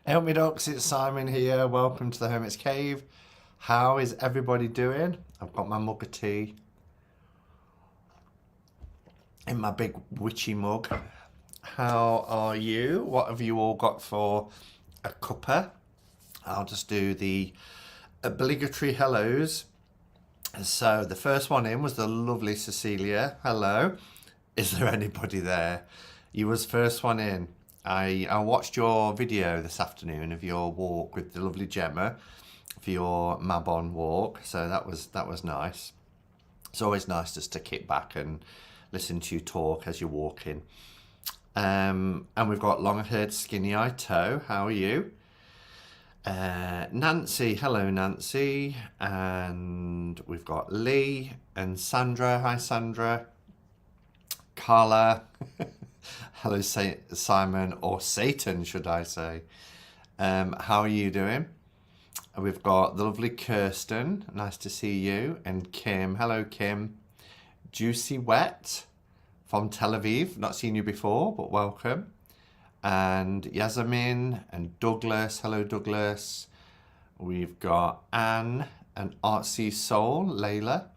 Help me ducks, it's Simon here. Welcome to the Hermit's Cave. How is everybody doing? I've got my mug of tea in my big witchy mug. how are you? What have you all got for a cuppa? I'll just do the obligatory hellos. So the first one in was the lovely Cecilia. Hello. Is there anybody there? You was first one in. I watched your video this afternoon of your walk with the lovely Gemma for your Mabon walk. So that was nice. It's always nice just to kick back and listen to you talk as you're walking. And we've got long-haired, skinny-eyed toe. How are you? Nancy. Hello, Nancy. And we've got Lee and Sandra. Hi, Sandra. Carla. Hello, Simon, or Satan, should I say. How are you doing? We've got the lovely Kirsten. Nice to see you. And Kim. Hello, Kim. Juicy Wet from Tel Aviv. Not seen you before, but welcome. And Yasamin and Douglas. Hello, Douglas. We've got Anne and Artsy Soul, Layla.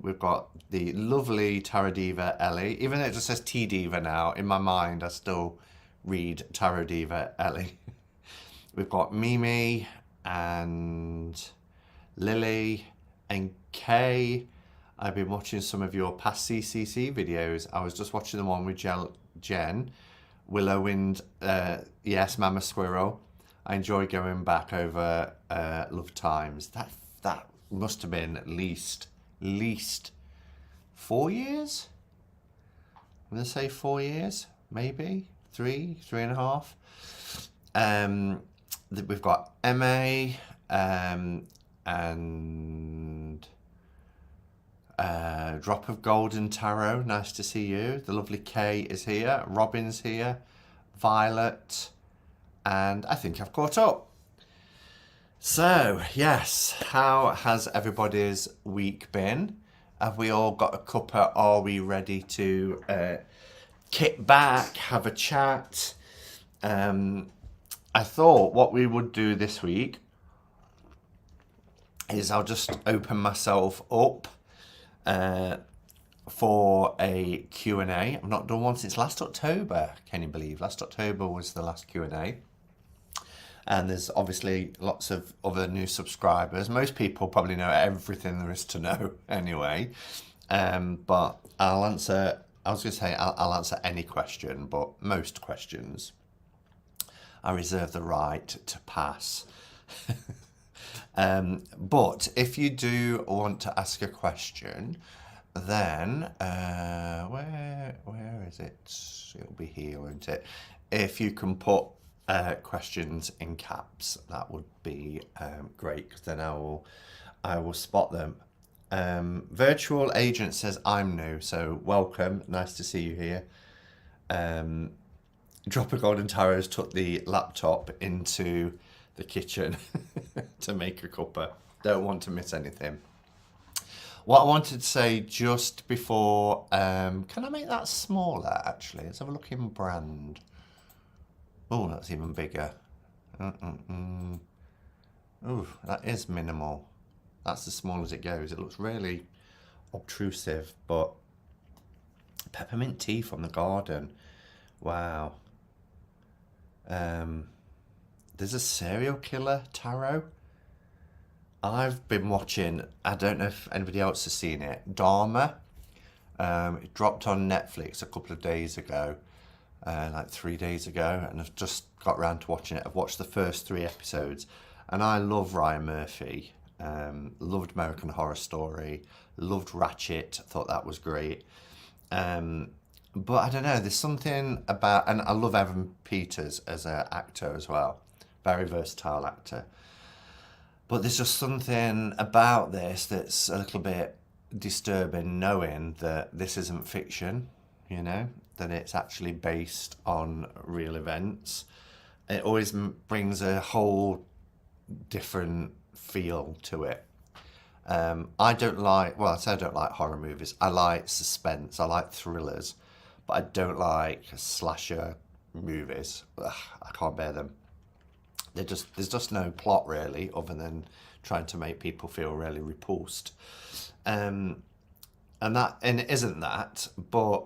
We've got the lovely Tarot Diva, Ellie. Even though it just says T Diva now, in my mind, I still read Tarot Diva, Ellie. We've got Mimi and Lily and Kay. I've been watching some of your past CC&C videos. I was just watching the one with Jen, Willow and, yes, Mama Squirrel. I enjoy going back over Love Times. That must have been at least 4 years? I'm going to say 4 years, maybe 3.5. We've got Emma and Drop of Golden Tarot. Nice to see you. The lovely Kay is here. Robin's here. Violet. And I think I've caught up. So, yes, how has everybody's week been? Have we all got a cuppa? Are we ready to kick back, have a chat? I thought what we would do this week is I'll just open myself up for a Q&A. I've not done one since last October, can you believe? Last October was the last Q&A. And there's obviously lots of other new subscribers. Most people probably know everything there is to know anyway. But I'll answer any question, but most questions I reserve the right to pass. But if you do want to ask a question, then where is it? It'll be here, won't it? If you can put questions in caps, that would be great, because then I will spot them. Virtual Agent says I'm new, so welcome. Nice to see you here. Drop of Golden Tarot's took the laptop into the kitchen to make a cuppa. Don't want to miss anything. What I wanted to say just before, can I make that smaller actually? Let's have a look in brand. Oh, that's even bigger. Oh, that is minimal. That's as small as it goes. It looks really obtrusive, but peppermint tea from the garden. Wow. There's a serial killer tarot. I've been watching, I don't know if anybody else has seen it, Dharma. It dropped on Netflix a couple of days ago, like 3 days ago, and I've just got around to watching it. I've watched the first 3 episodes, and I love Ryan Murphy. Loved American Horror Story, loved Ratchet, thought that was great. But I don't know, there's something about, and I love Evan Peters as an actor as well, very versatile actor. But there's just something about this that's a little bit disturbing, knowing that this isn't fiction, you know, that it's actually based on real events. It always brings a whole different feel to it. I don't like, well, I say I don't like horror movies. I like suspense, I like thrillers, but I don't like slasher movies. Ugh, I can't bear them. There's just no plot really, other than trying to make people feel really repulsed. And it isn't that, but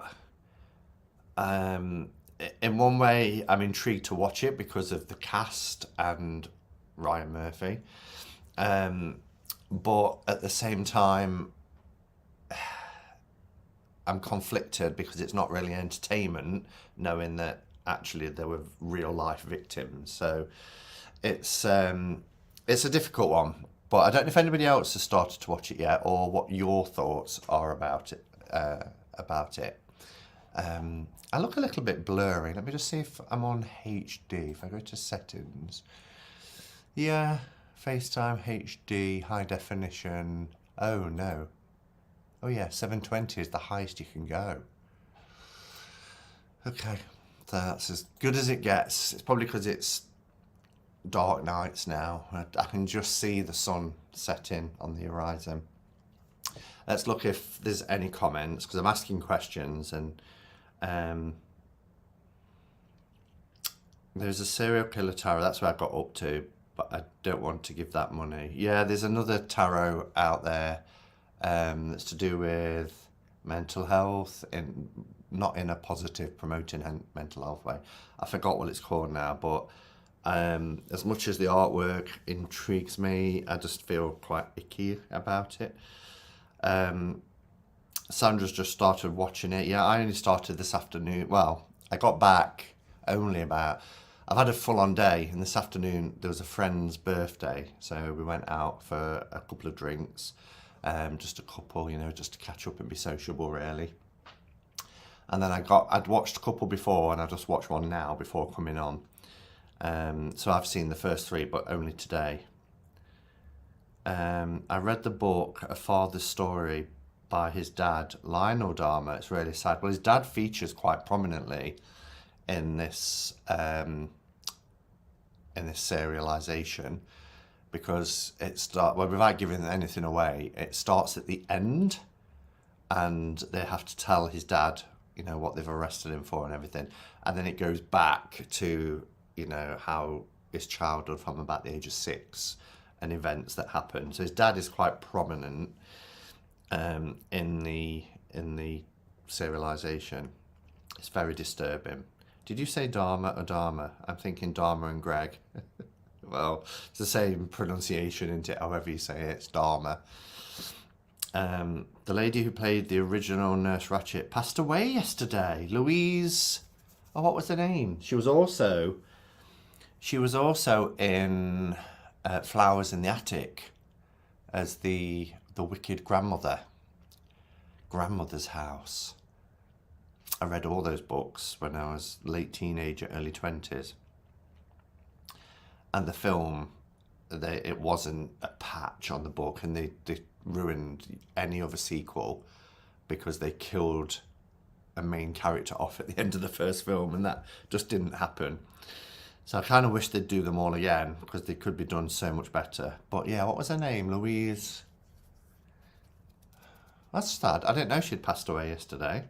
In one way, I'm intrigued to watch it because of the cast and Ryan Murphy. But at the same time, I'm conflicted because it's not really entertainment, knowing that actually there were real life victims. So it's a difficult one. But I don't know if anybody else has started to watch it yet, or what your thoughts are about it. I look a little bit blurry. Let me just see if I'm on HD. If I go to settings, yeah, FaceTime HD, high definition. Oh no. Oh yeah, 720 is the highest you can go. Okay, so that's as good as it gets. It's probably because it's dark nights now. I can just see the sun setting on the horizon. Let's look if there's any comments, because I'm asking questions, and there's a serial killer tarot. That's where I got up to, but I don't want to give that money. Yeah, there's another tarot out there that's to do with mental health, not in a positive promoting mental health way. I forgot what it's called now, but as much as the artwork intrigues me, I just feel quite icky about it. Sandra's just started watching it. Yeah, I only started this afternoon. Well, I got back only about... I've had a full-on day, and this afternoon there was a friend's birthday, so we went out for a couple of drinks, just a couple, just to catch up and be sociable, really. And then I'd watched a couple before, and I just watched one now before coming on. So I've seen the first three, but only today. I read the book A Father's Story by his dad, Lionel Dharma. It's really sad. Well, his dad features quite prominently in this serialization, because without giving anything away, it starts at the end, and they have to tell his dad, what they've arrested him for and everything, and then it goes back to how his childhood from about the age of 6 and events that happened. So his dad is quite prominent in the serialization. It's very disturbing. Did you say Dharma or Dharma? I'm thinking Dharma and Greg. Well, it's the same pronunciation, isn't it? However you say it, it's Dharma. The lady who played the original Nurse Ratched passed away yesterday. Louise, what was her name? She was also in Flowers in the Attic as the wicked grandmother. Grandmother's House. I read all those books when I was late teenager, early 20s. And the film, it wasn't a patch on the book, and they ruined any other sequel because they killed a main character off at the end of the first film, and that just didn't happen. So I kind of wish they'd do them all again, because they could be done so much better. But yeah, what was her name? Louise? That's sad. I didn't know she'd passed away yesterday.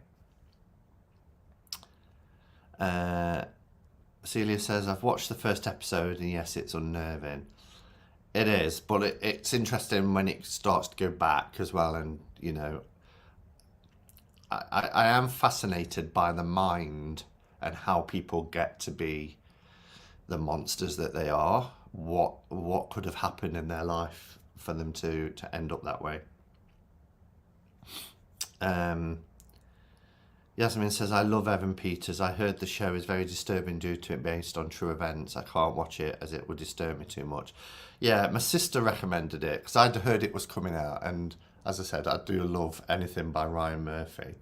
Celia says, I've watched the first episode, and yes, it's unnerving. It is, but it's interesting when it starts to go back as well. And, I am fascinated by the mind and how people get to be the monsters that they are. What could have happened in their life for them to end up that way. Yasmin says, I love Evan Peters. I heard the show is very disturbing due to it based on true events. I can't watch it as it would disturb me too much. Yeah, my sister recommended it because I'd heard it was coming out. And as I said, I do love anything by Ryan Murphy.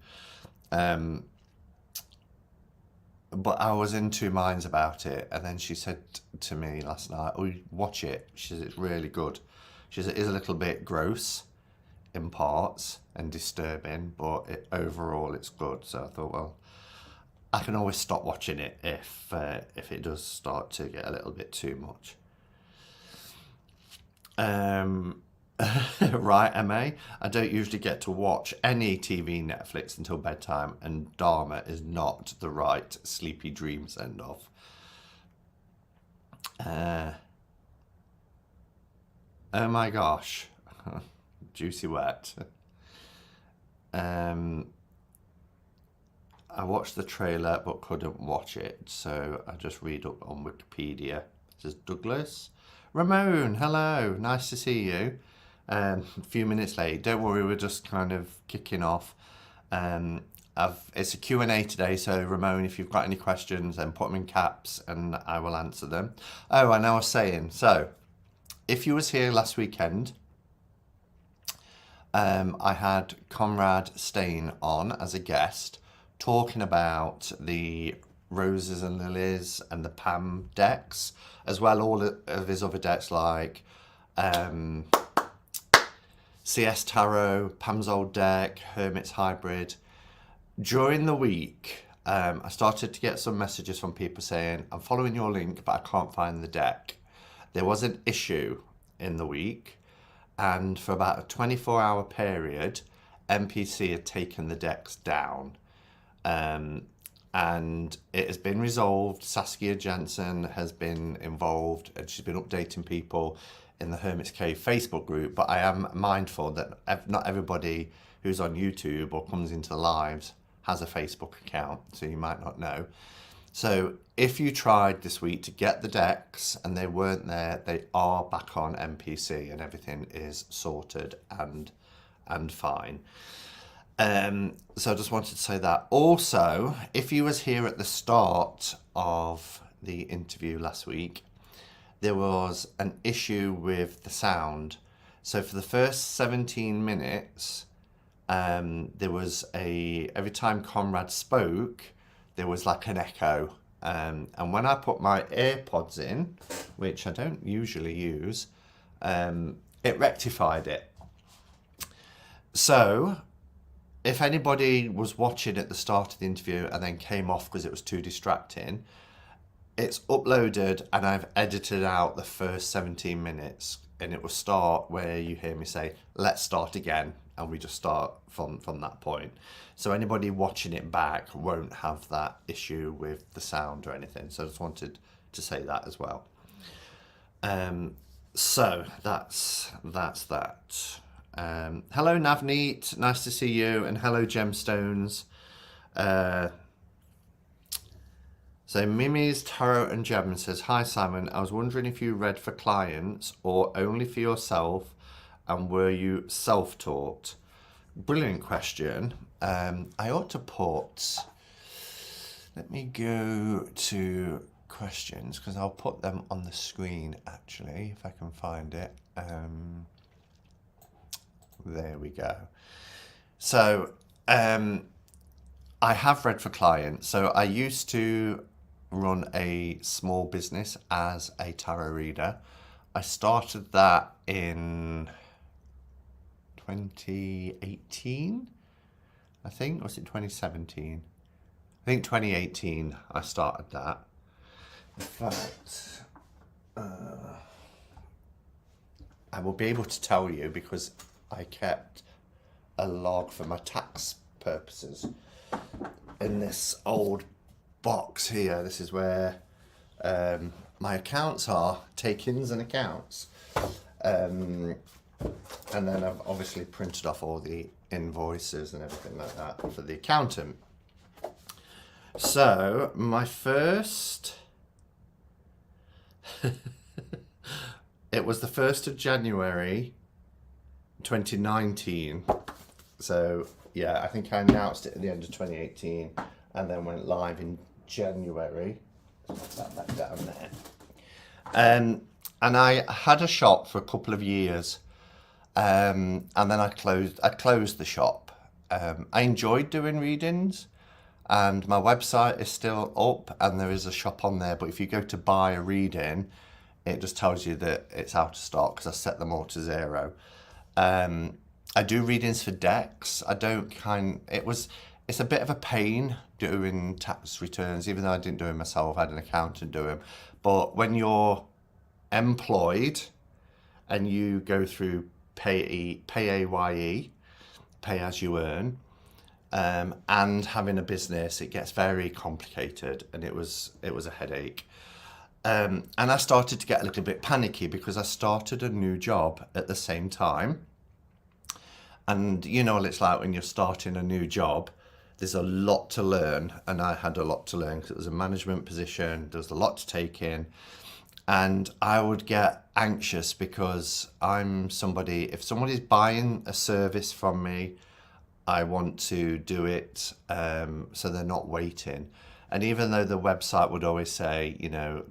But I was in two minds about it. And then she said to me last night, oh, watch it. She said, it's really good. She said, it is a little bit gross in parts and disturbing, but overall it's good. So I thought, well, I can always stop watching it if it does start to get a little bit too much. Right, MA, I don't usually get to watch any TV Netflix until bedtime, and Dharma is not the right sleepy dream send off. Oh my gosh. Juicy wet. I watched the trailer but couldn't watch it, so I just read up on Wikipedia. It says Douglas. Ramon, hello, nice to see you. A few minutes late. Don't worry, we're just kind of kicking off. It's a Q&A today, so Ramon, if you've got any questions, then put them in caps and I will answer them. Oh, and I was saying, so if you was here last weekend, I had Conrad Stain on as a guest talking about the Roses and Lilies and the Pam decks, as well all of his other decks like CS Tarot, Pam's old deck, Hermit's hybrid. During the week, I started to get some messages from people saying, I'm following your link, but I can't find the deck. There was an issue in the week, and for about a 24-hour period, MPC had taken the decks down. And it has been resolved. Saskia Jansen has been involved and she's been updating people in the Hermit's Cave Facebook group, but I am mindful that not everybody who's on YouTube or comes into lives has a Facebook account, so you might not know. So if you tried this week to get the decks and they weren't there, they are back on MPC and everything is sorted and fine. So I just wanted to say that. Also, if you was here at the start of the interview last week, there was an issue with the sound. So for the first 17 minutes, there was every time Conrad spoke, there was like an echo. And when I put my AirPods in, which I don't usually use, it rectified it. So if anybody was watching at the start of the interview and then came off because it was too distracting, it's uploaded and I've edited out the first 17 minutes and it will start where you hear me say, let's start again. And we just start from that point. So anybody watching it back won't have that issue with the sound or anything. So I just wanted to say that as well. So that's that. Hello Navneet, nice to see you, and hello Gemstones. So Mimi's Tarot and Gem says, hi Simon, I was wondering if you read for clients or only for yourself, and were you self-taught? Brilliant question. I ought to put, let me go to questions because I'll put them on the screen actually if I can find it. There we go. So I have read for clients. So I used to run a small business as a tarot reader. I started that in 2018, I think. Was it 2017? I think 2018 I started that. In fact, I will be able to tell you because I kept a log for my tax purposes in this old box here. This is where my accounts are, take-ins and accounts. And then I've obviously printed off all the invoices and everything like that for the accountant. So my first, it was the 1st of January 2019. So yeah, I think I announced it at the end of 2018 and then went live in January. Put that back down there. And I had a shop for a couple of years. And then I closed the shop. I enjoyed doing readings and my website is still up and there is a shop on there, but if you go to buy a reading, it just tells you that it's out of stock because I set them all to 0. I do readings for decks. It's a bit of a pain doing tax returns, even though I didn't do it myself, I had an accountant do them. But when you're employed and you go through PAYE, pay as you earn, and having a business, it gets very complicated and it was a headache. And I started to get a little bit panicky because I started a new job at the same time. And you know what it's like when you're starting a new job. there's a lot to learn, and I had a lot to learn because it was a management position. There was a lot to take in, and I would get anxious because I'm somebody, if somebody's buying a service from me, I want to do it so they're not waiting. And even though the website would always say, you know,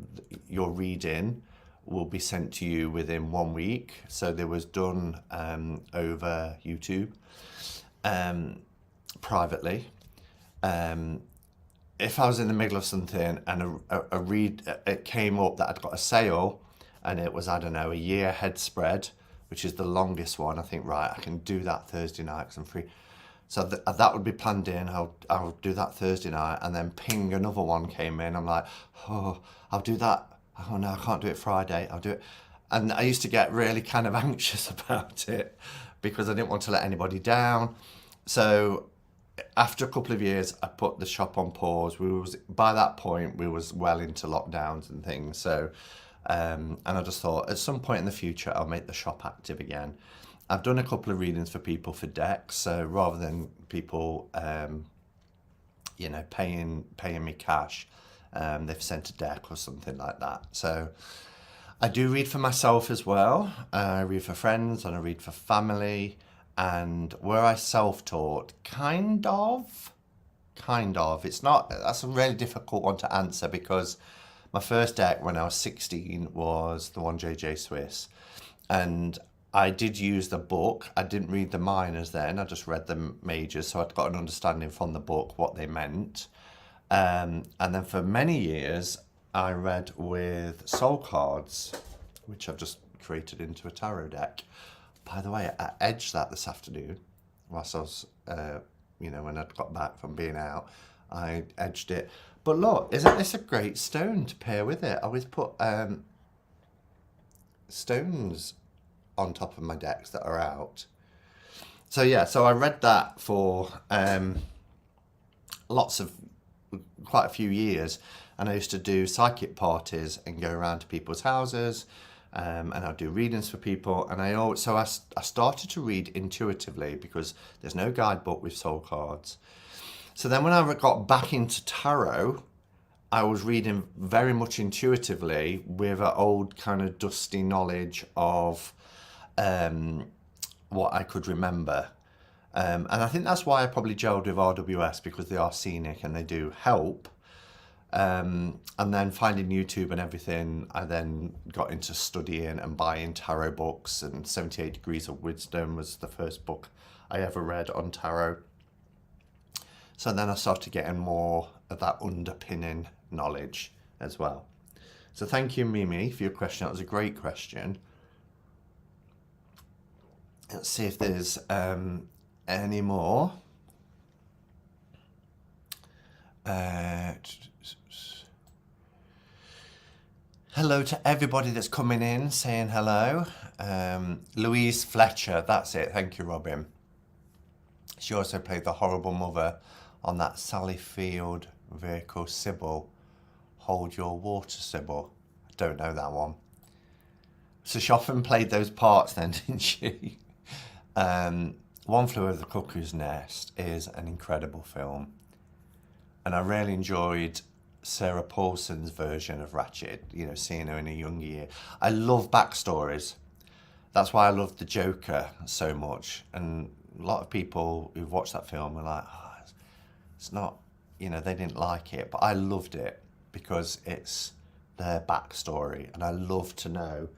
your reading will be sent to you within 1 week. So there was done over YouTube privately. If I was in the middle of something and a read, it came up that I'd got a sale and it was, I don't know, a year ahead spread, which is the longest one. I think, right, I can do that Thursday night because I'm free. So that would be planned in. I'll do that Thursday night, and then ping, another one came in. I'm like, oh, I'll do that. Oh no, I can't do it Friday. I'll do it. And I used to get really kind of anxious about it because I didn't want to let anybody down. So after a couple of years, I put the shop on pause. By that point, we was well into lockdowns and things. So, and I just thought at some point in the future, I'll make the shop active again. I've done a couple of readings for people for decks, so rather than people, you know, paying me cash, they've sent a deck or something like that. So I do read for myself as well. I read for friends and I read for family. And where I self-taught, kind of. It's not, that's a really difficult one to answer because my first deck when I was 16 was the one JJ Swiss. And I did use the book. I didn't read the minors then. I just read the majors. So I'd got an understanding from the book what they meant. And then for many years, I read with soul cards, which I've just created into a tarot deck. By the way, I edged that this afternoon whilst I was, you know, when I'd got back from being out, I edged it. But look, isn't this a great stone to pair with it? I always put stones on top of my decks that are out. So yeah, so I read that for quite a few years, and I used to do psychic parties and go around to people's houses, and I'd do readings for people. And I started to read intuitively because there's no guidebook with soul cards. So then when I got back into tarot, I was reading very much intuitively with an old kind of dusty knowledge of what I could remember. And I think that's why I probably gelled with RWS, because they are scenic and they do help. And then finding YouTube and everything, I then got into studying and buying tarot books, and 78 Degrees of Wisdom was the first book I ever read on tarot. So then I started getting more of that underpinning knowledge as well. So thank you, Mimi, for your question. That was a great question. Let's see if there's any more. Hello to everybody that's coming in, saying hello. Louise Fletcher, that's it. Thank you, Robin. She also played the horrible mother on that Sally Field vehicle, Sybil. Hold Your Water, Sybil. I don't know that one. So she often played those parts then, didn't she? One Flew Over the Cuckoo's Nest is an incredible film. And I really enjoyed Sarah Paulson's version of Ratched, you know, seeing her in a young year. I love backstories. That's why I love The Joker so much. And a lot of people who've watched that film are like, oh, it's not, you know, they didn't like it. But I loved it because it's their backstory. And I love to know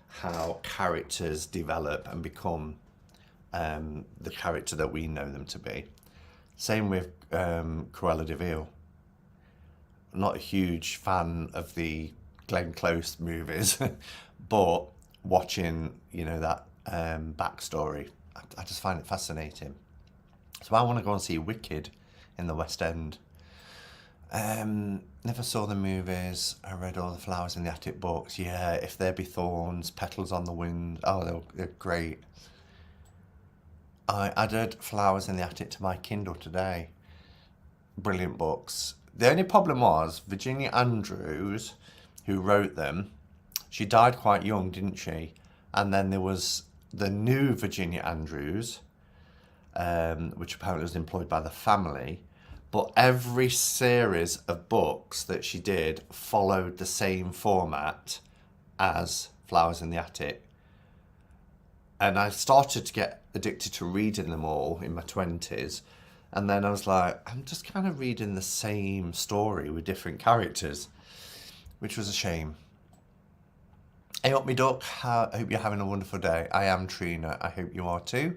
how characters develop and become the character that we know them to be. Same with Cruella de Vil. I'm not a huge fan of the Glenn Close movies, but watching, you know, that backstory, I just find it fascinating. So I want to go and see Wicked in the West End. Never saw the movies. I read all the Flowers in the Attic books. Yeah, If There Be Thorns, Petals on the Wind. Oh, they're great. I added Flowers in the Attic to my Kindle today. Brilliant books. The only problem was Virginia Andrews, who wrote them, she died quite young, didn't she? And then there was the new Virginia Andrews, which apparently was employed by the family. but every series of books that she did followed the same format as Flowers in the Attic. And I started to get addicted to reading them all in my 20s. And then I was like, I'm just kind of reading the same story with different characters, which was a shame. Hey up me duck, I hope you're having a wonderful day. I am Trina, I hope you are too.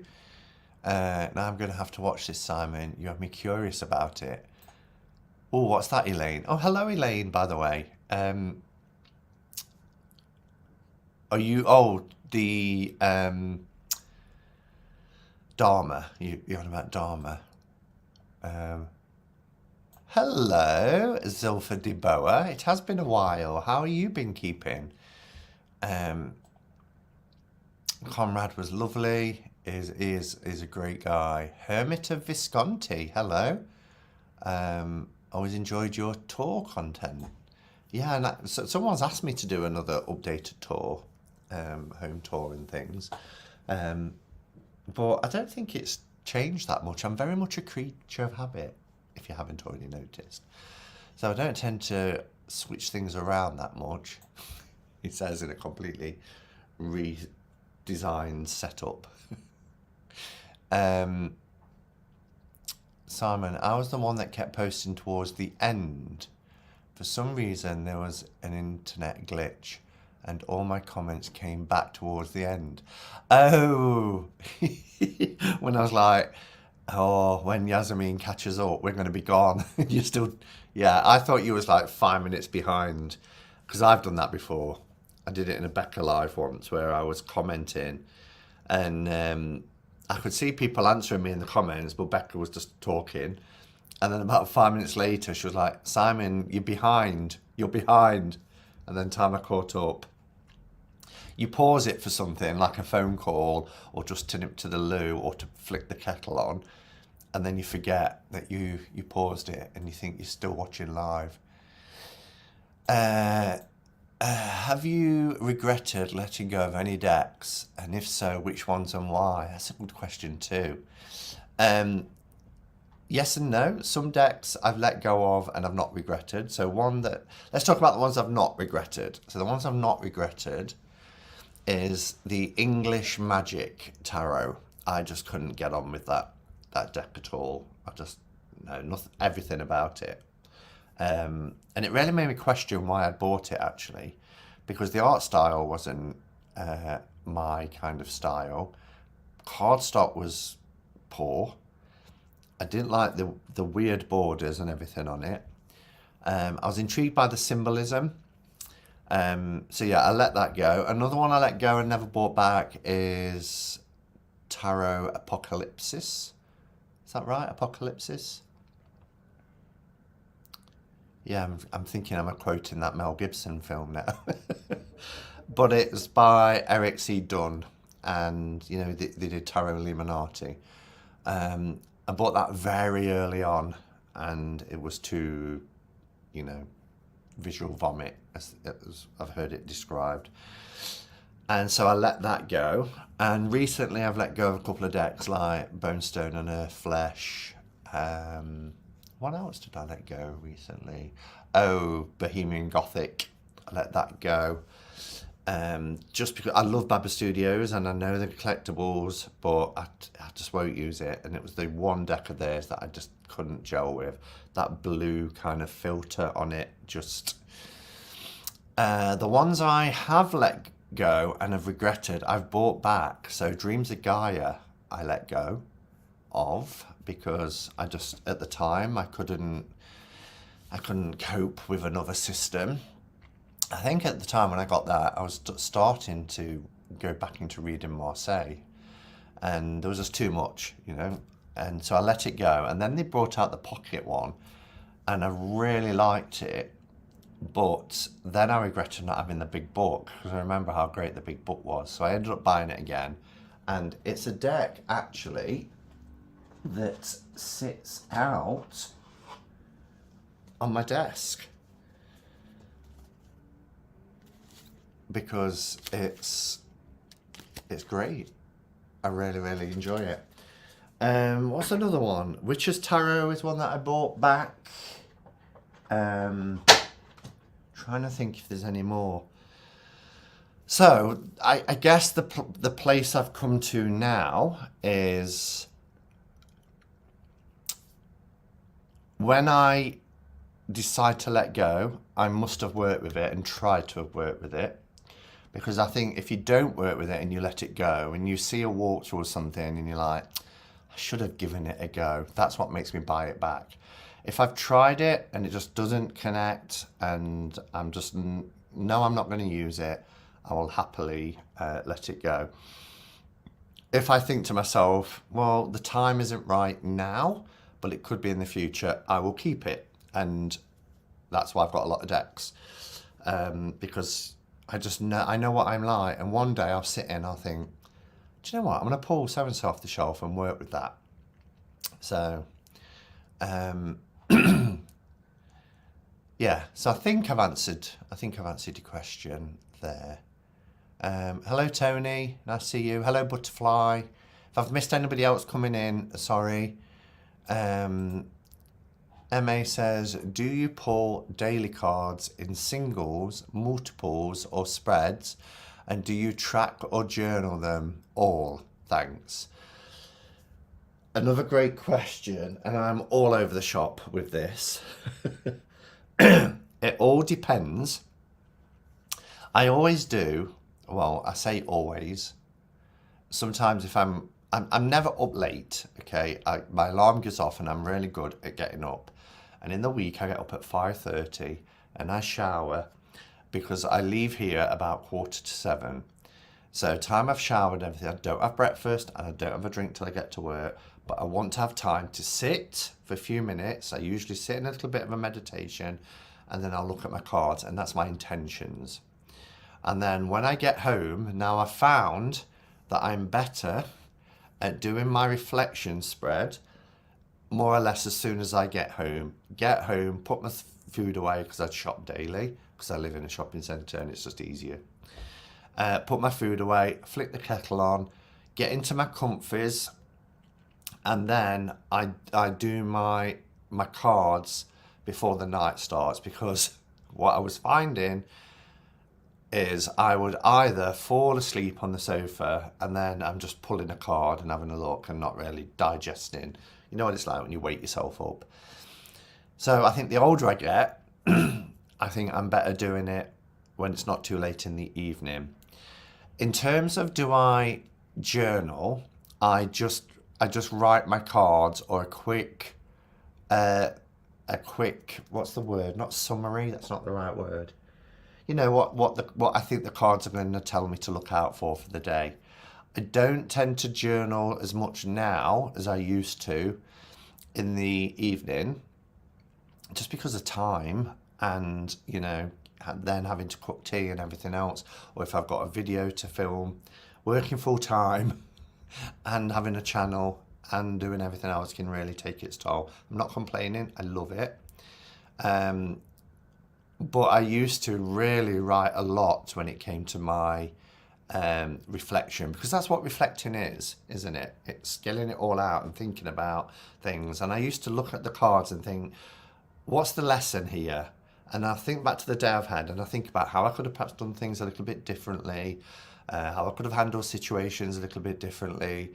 Now I'm going to have to watch this, Simon. You have me curious about it. Oh, what's that, Elaine? Oh, hello, Elaine, by the way. Are you... Oh, the... Dharma. You're on about Dharma. Hello, Zilpha Deboa. It has been a while. How have you been keeping? Conrad was lovely. Is a great guy. Hermit of Visconti. Hello. Always enjoyed your tour content. Yeah, and so someone's asked me to do another updated tour, home tour and things. But I don't think it's changed that much. I'm very much a creature of habit, if you haven't already noticed. So I don't tend to switch things around that much. He says in a completely redesigned setup. Simon, I was the one that kept posting towards the end. For some reason, there was an internet glitch and all my comments came back towards the end. Oh, when I was like, oh, when Yasmin catches up, we're going to be gone. You still, yeah, I thought you was like 5 minutes behind, because I've done that before. I did it in a Becca Live once where I was commenting and I could see people answering me in the comments, but Becca was just talking. And then about 5 minutes later, she was like, Simon, you're behind. You're behind. And then time I caught up. You pause it for something like a phone call or just to nip to the loo or to flick the kettle on. And then you forget that you paused it and you think you're still watching live. Have you regretted letting go of any decks? And if so, which ones and why? That's a good question too. Yes and no. Some decks I've let go of and I've not regretted. So let's talk about the ones I've not regretted. So the ones I've not regretted is the English Magic Tarot. I just couldn't get on with that deck at all. I just know everything about it. And it really made me question why I'd bought it, actually, because the art style wasn't my kind of style. Cardstock was poor. I didn't like the weird borders and everything on it. I was intrigued by the symbolism. So yeah, I let that go. Another one I let go and never bought back is Tarot Apocalypsis. Is that right? Apocalypsis? Yeah, I'm thinking I'm quoting that Mel Gibson film now. But it's by Eric C. Dunn, and you know they did Tarot Illuminati. I bought that very early on, and it was too, visual vomit, as I've heard it described. And so I let that go. And recently I've let go of a couple of decks like Bonestone and Earth Flesh. What else did I let go recently? Oh, Bohemian Gothic. I let that go. Just because I love Baba Studios and I know they're collectibles, but I just won't use it. And it was the one deck of theirs that I just couldn't gel with. That blue kind of filter on it, just... the ones I have let go and have regretted, I've bought back. So Dreams of Gaia, I let go of because I just, at the time, I couldn't cope with another system. I think at the time when I got that, I was starting to go back into reading Marseille, and there was just too much, and so I let it go. And then they brought out the pocket one, and I really liked it, but then I regretted not having the big book, because I remember how great the big book was. So I ended up buying it again, and it's a deck, actually, that sits out on my desk, because it's great. I really, really enjoy it. What's another one? Witch's Tarot is one that I bought back. Trying to think if there's any more. So I guess the place I've come to now is when I decide to let go, I must have worked with it and tried to have worked with it. Because I think if you don't work with it and you let it go and you see a walkthrough or something and you're like, I should have given it a go, that's what makes me buy it back. If I've tried it and it just doesn't connect and I'm just, no, I'm not going to use it, I will happily let it go. If I think to myself, well, the time isn't right now, but it could be in the future, I will keep it. And that's why I've got a lot of decks. Because I just know, I know what I'm like. And one day I'll sit in, I'll think, do you know what? I'm going to pull so-and-so off the shelf and work with that. So, yeah. So I think I've answered your question there. Hello, Tony. Nice to see you. Hello, Butterfly. If I've missed anybody else coming in, sorry. MA says, do you pull daily cards in singles, multiples, or spreads? And do you track or journal them all? Thanks. Another great question, and I'm all over the shop with this. It all depends. I always do. Well, I say always. Sometimes if I'm never up late, okay? My alarm goes off and I'm really good at getting up. And in the week, I get up at 5:30 and I shower because I leave here about 6:45. So time I've showered and everything, I don't have breakfast and I don't have a drink till I get to work. But I want to have time to sit for a few minutes. I usually sit in a little bit of a meditation and then I'll look at my cards, and that's my intentions. And then when I get home, now I've found that I'm better at doing my reflection spread more or less as soon as I get home. Get home, put my food away because I shop daily because I live in a shopping centre and it's just easier. Put my food away, flick the kettle on, get into my comfies, and then I do my cards before the night starts, because what I was finding is I would either fall asleep on the sofa and then I'm just pulling a card and having a look and not really digesting. You know what it's like when you wake yourself up. So I think the older I get, I think I'm better doing it when it's not too late in the evening. In terms of do I journal, I just write my cards, or a quick, what's the word? Not summary, that's not the right word. You know what I think the cards are going to tell me to look out for the day. I don't tend to journal as much now as I used to in the evening, just because of time and, you know, then having to cook tea and everything else, or if I've got a video to film, working full time and having a channel and doing everything else can really take its toll. I'm not complaining, I love it. But I used to really write a lot when it came to my reflection, because that's what reflecting is, isn't it? It's getting it all out and thinking about things. And I used to look at the cards and think, what's the lesson here? And I think back to the day I've had, and I think about how I could have perhaps done things a little bit differently, how I could have handled situations a little bit differently,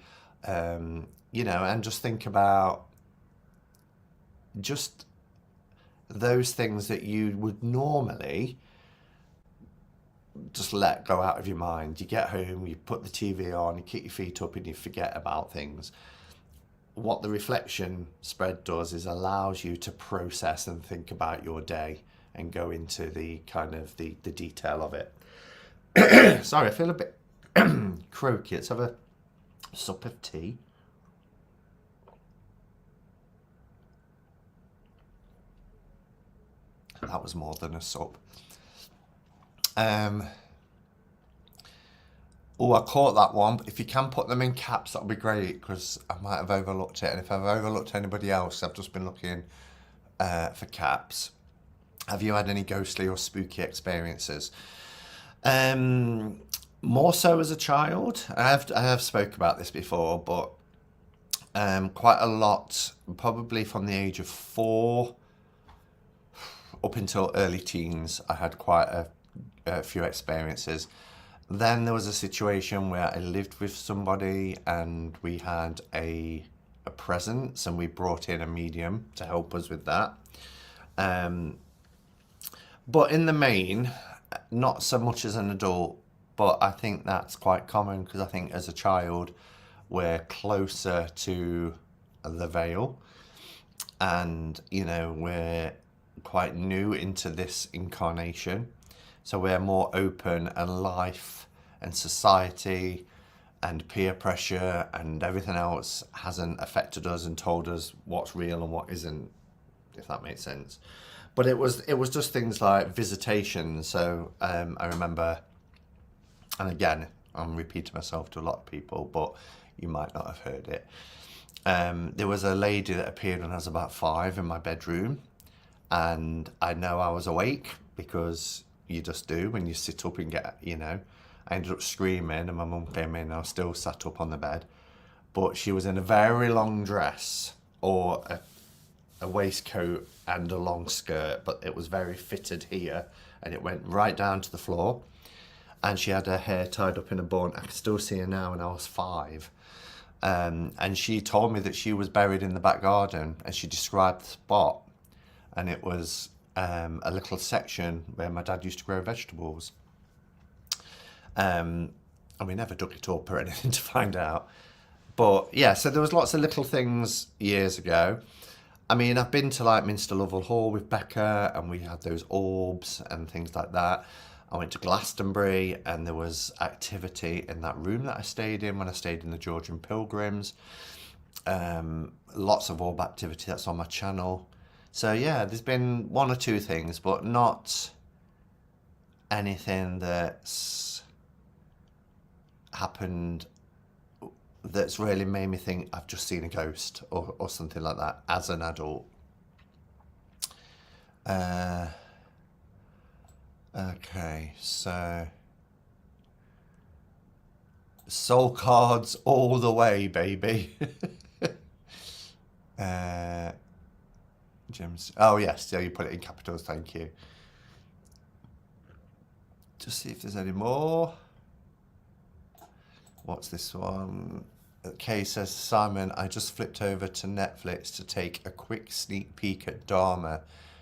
you know, and just think about just those things that you would normally just let go out of your mind. You get home, you put the TV on, you kick your feet up and you forget about things. What the reflection spread does is allows you to process and think about your day and go into the kind of the detail of it. Sorry, I feel a bit croaky. Let's have a sup of tea. That was more than a sup. Oh, I caught that one. But if you can put them in caps, that would be great, because I might have overlooked it. And if I've overlooked anybody else, I've just been looking for caps. Have you had any ghostly or spooky experiences? More so as a child. I have spoke about this before, but Quite a lot, probably from the age of 4 up until early teens. I had quite a few experiences. Then there was a situation where I lived with somebody and we had a presence, and we brought in a medium to help us with that. But in the main, not so much as an adult, but I think that's quite common because I think as a child, we're closer to the veil, and we're quite new into this incarnation, so we're more open, and life and society and peer pressure and everything else hasn't affected us and told us what's real and what isn't, if that makes sense. But it was just things like visitation. So I remember, and again, I'm repeating myself to a lot of people, but you might not have heard it. There was a lady that appeared when I was about 5 in my bedroom, and I know I was awake because you just do when you sit up and get, I ended up screaming, and my mum came in and I was still sat up on the bed. But she was in a very long dress, or a waistcoat and a long skirt, but it was very fitted here and it went right down to the floor. And she had her hair tied up in a bun. I can still see her now, and I was 5. And she told me that she was buried in the back garden, and she described the spot. And it was a little section where my dad used to grow vegetables. And we never dug it up or anything to find out. But yeah, so there was lots of little things years ago. I mean, I've been to like Minster Lovell Hall with Becca, and we had those orbs and things like that. I went to Glastonbury, and there was activity in that room that I stayed in when I stayed in the Georgian Pilgrims. Lots of orb activity that's on my channel. So yeah, there's been 1 or 2 things, but not anything that's happened that's really made me think I've just seen a ghost or something like that as an adult. Okay, so soul cards all the way, baby. Jim's. Oh yes, yeah, you put it in capitals. Thank you. Just see if there's any more. What's this one? Kay says, Simon, I just flipped over to Netflix to take a quick sneak peek at Dharma.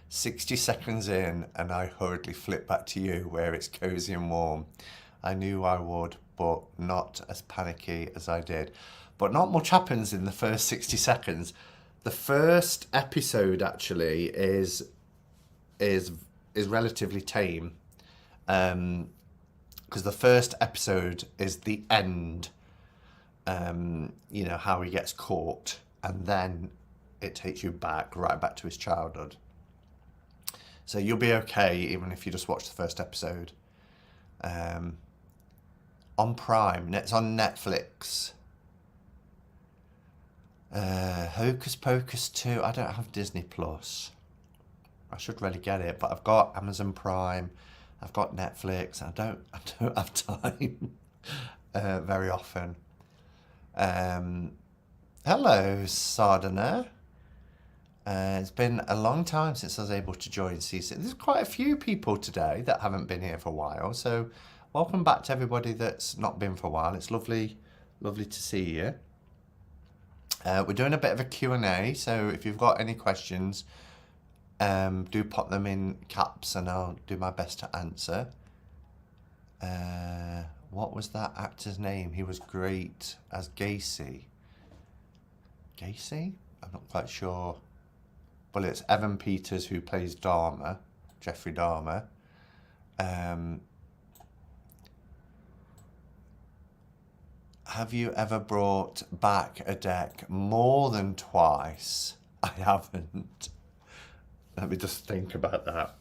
60 seconds in, and I hurriedly flipped back to you where it's cozy and warm. I knew I would, but not as panicky as I did. But not much happens in the first 60 seconds. The first episode actually is relatively tame. Because the first episode is the end, how he gets caught, and then it takes you right back to his childhood. So you'll be okay even if you just watch the first episode. On Prime, it's on Netflix. Hocus Pocus 2, I don't have Disney Plus. I should really get it, but I've got Amazon Prime. I've got Netflix. I don't have time very often. Hello, Sardana. It's been a long time since I was able to join CC. There's quite a few people today that haven't been here for a while. So welcome back to everybody that's not been for a while. It's lovely to see you. We're doing a bit of a Q&A. So if you've got any questions, do pop them in caps and I'll do my best to answer. What was that actor's name? He was great as Gacy. Gacy? I'm not quite sure. Well, it's Evan Peters who plays Dharma, Jeffrey Dahmer. Have you ever brought back a deck more than twice? I haven't. Let me just think about that.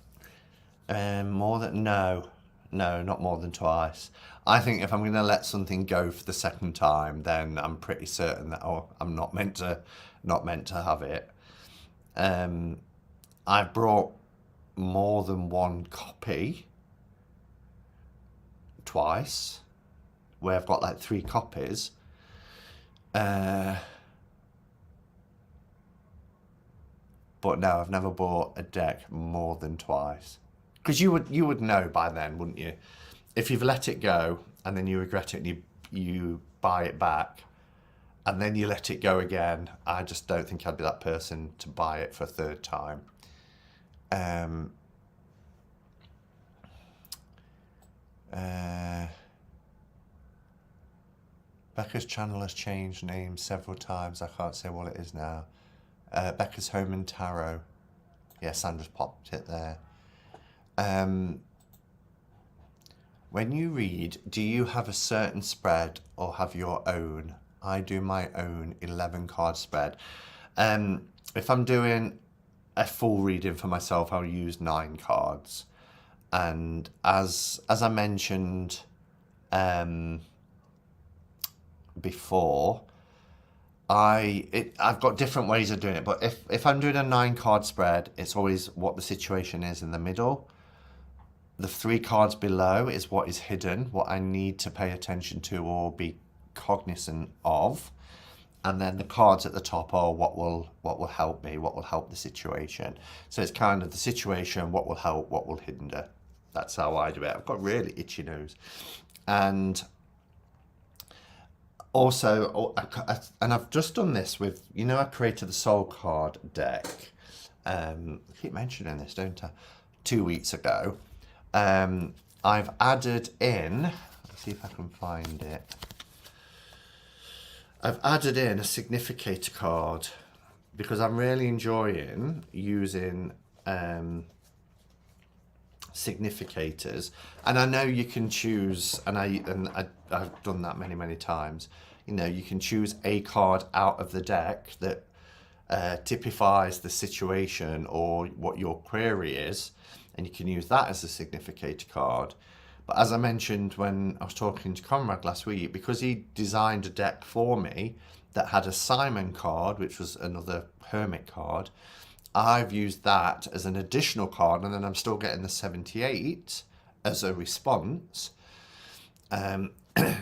No, not more than twice. I think if I'm going to let something go for the second time, then I'm pretty certain that I'm not meant to have it. I've brought more than one copy twice, where I've got like 3 copies. But no, I've never bought a deck more than twice. Because you would know by then, wouldn't you? If you've let it go and then you regret it and you buy it back and then you let it go again, I just don't think I'd be that person to buy it for a third time. Becca's channel has changed names several times. I can't say what it is now. Becca's Home and Tarot. Yeah, Sandra's popped it there. When you read, do you have a certain spread or have your own? I do my own 11 card spread. If I'm doing a full reading for myself, I'll use 9 cards. And as I mentioned before, I've got different ways of doing it. But if I'm doing a 9 card spread, it's always what the situation is in the middle. The 3 cards below is what is hidden, what I need to pay attention to or be cognizant of. And then the cards at the top are what will help me, what will help the situation. So it's kind of the situation, what will help, what will hinder. That's how I do it. I've got really itchy nose. And also, and I've just done this with, you know, I created the soul card deck. I keep mentioning this, don't I? 2 weeks ago. I've added in, let's see if I can find it. I've added in a significator card because I'm really enjoying using significators, and I know you can choose, and I've done that many times. You know, you can choose a card out of the deck that typifies the situation or what your query is, and you can use that as a significator card. But as I mentioned when I was talking to Conrad last week, because he designed a deck for me that had a Simon card, which was another Hermit card, I've used that as an additional card, and then I'm still getting the 78 as a response.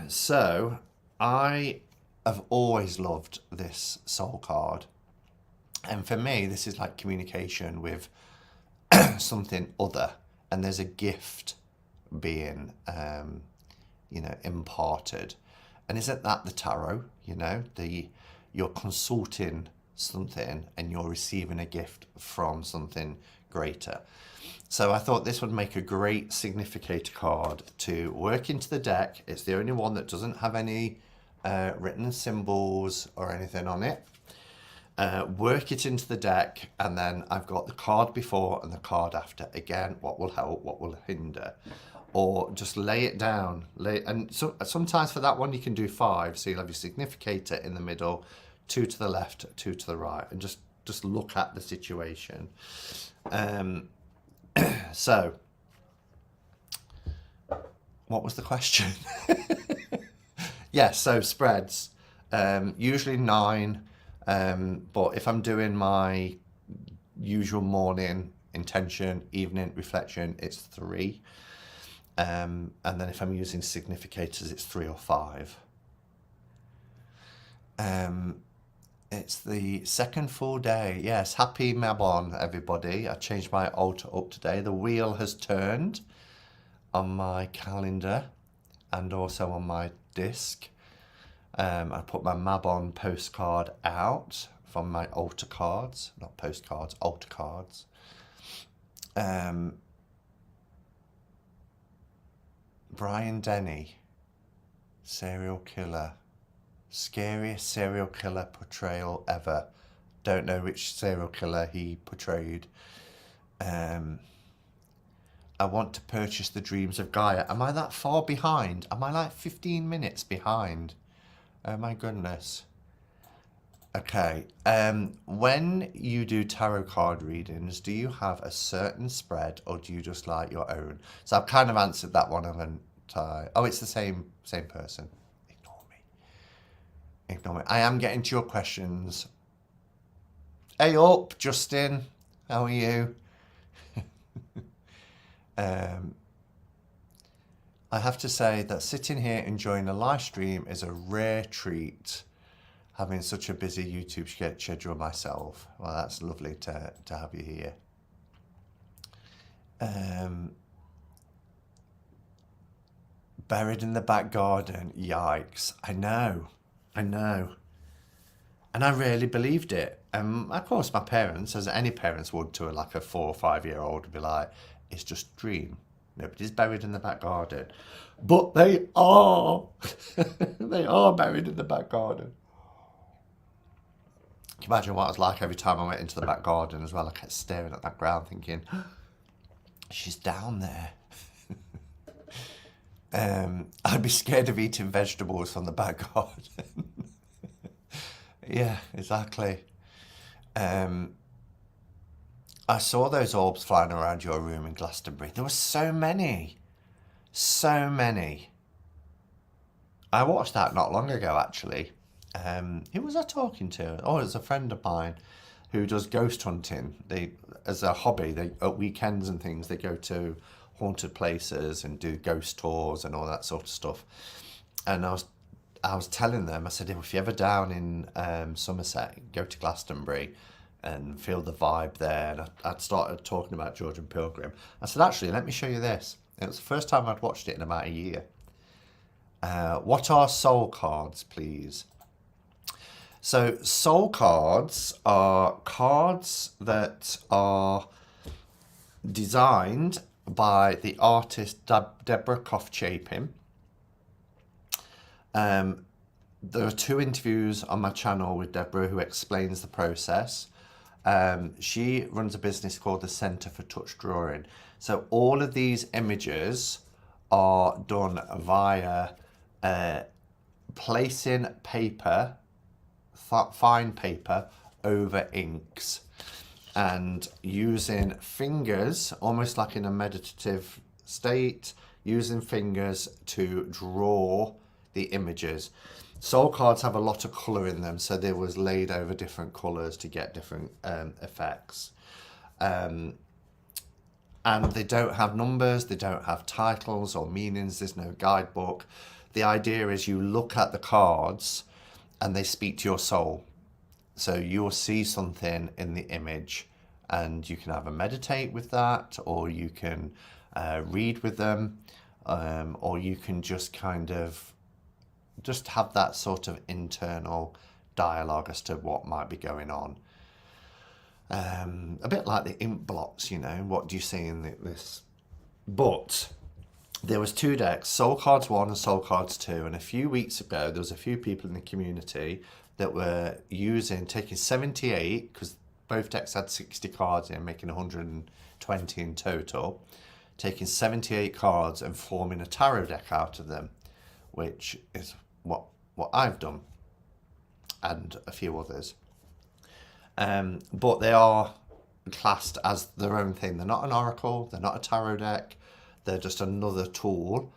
So I have always loved this soul card. And for me, this is like communication with something other, and there's a gift being, you know, imparted. And isn't that the tarot? You know, you're consulting something and you're receiving a gift from something greater. So I thought this would make a great significator card to work into the deck. It's the only one that doesn't have any written symbols or anything on it. Work it into the deck, and then I've got the card before and the card after. Again, what will help, what will hinder, or just lay it down. And so sometimes for that one you can do 5, so you'll have your significator in the middle, 2 to the left, 2 to the right, and just look at the situation. So, what was the question? Yeah, so spreads, usually 9. But if I'm doing my usual morning intention, evening reflection, it's 3. And then if I'm using significators, it's 3 or 5. It's the second full day. Yes, happy Mabon, everybody. I changed my altar up today. The wheel has turned on my calendar and also on my disc. I put my Mabon postcard out from my altar cards, not postcards, altar cards. Brian Denny, serial killer. Scariest serial killer portrayal ever. Don't know which serial killer he portrayed. I want to purchase the Dreams of Gaia. Am I that far behind? Am I like 15 minutes behind? Oh my goodness. Okay. When you do tarot card readings, do you have a certain spread or do you just like your own? So I've kind of answered that one, haven't I? Oh, it's the same person. Ignore me. I am getting to your questions. Hey up, Justin. How are you? I have to say that sitting here enjoying a live stream is a rare treat. having such a busy YouTube schedule myself. Well, that's lovely to have you here. Buried in the back garden. Yikes. I know. And I really believed it. Of course, my parents, as any parents would to like a 4 or 5 year old, would be like, it's just a dream. Nobody's buried in the back garden. But they are. They are buried in the back garden. Can you imagine what it was like every time I went into the back garden as well? I kept staring at that ground thinking, she's down there. I'd be scared of eating vegetables from the back garden. Yeah, exactly. I saw those orbs flying around your room in Glastonbury. There were so many. So many. I watched that not long ago, actually. Who was I talking to? Oh, it was a friend of mine who does ghost hunting. They, as a hobby, they at weekends and things, they go to haunted places and do ghost tours and all that sort of stuff. And I was telling them, I said, if you're ever down in Somerset, go to Glastonbury and feel the vibe there. And I'd started talking about George and Pilgrim. I said, actually, let me show you this. It was the first time I'd watched it in about a year. What are soul cards, please? So soul cards are cards that are designed by the artist Deborah Koff-Chapin. There are 2 interviews on my channel with Deborah who explains the process. She runs a business called the Centre for Touch Drawing. So all of these images are done via placing paper, fine paper, over inks and using fingers, almost like in a meditative state, using fingers to draw the images. Soul cards have a lot of colour in them, so they was laid over different colours to get different effects. And they don't have numbers, they don't have titles or meanings, there's no guidebook. The idea is you look at the cards and they speak to your soul. So you'll see something in the image and you can either meditate with that, or you can read with them, or you can just kind of just have that sort of internal dialogue as to what might be going on. A bit like the ink blots, you know, what do you see in this? But there was 2 decks, Soul Cards 1 and Soul Cards 2, and a few weeks ago there was a few people in the community that were taking 78, because both decks had 60 cards in, making 120 in total, taking 78 cards and forming a tarot deck out of them, which is what I've done, and a few others. But they are classed as their own thing. They're not an oracle, they're not a tarot deck, they're just another tool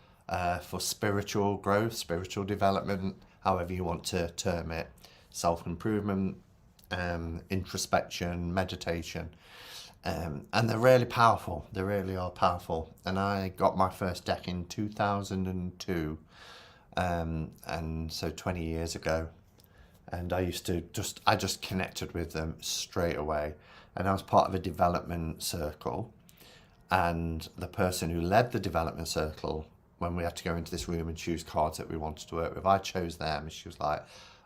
for spiritual growth, spiritual development, however you want to term it, self-improvement, introspection, meditation. And they're really powerful. They really are powerful. And I got my first deck in 2002, and so 20 years ago. And I just connected with them straight away. And I was part of a development circle. And the person who led the development circle, when we had to go into this room and choose cards that we wanted to work with, I chose them. And she was like,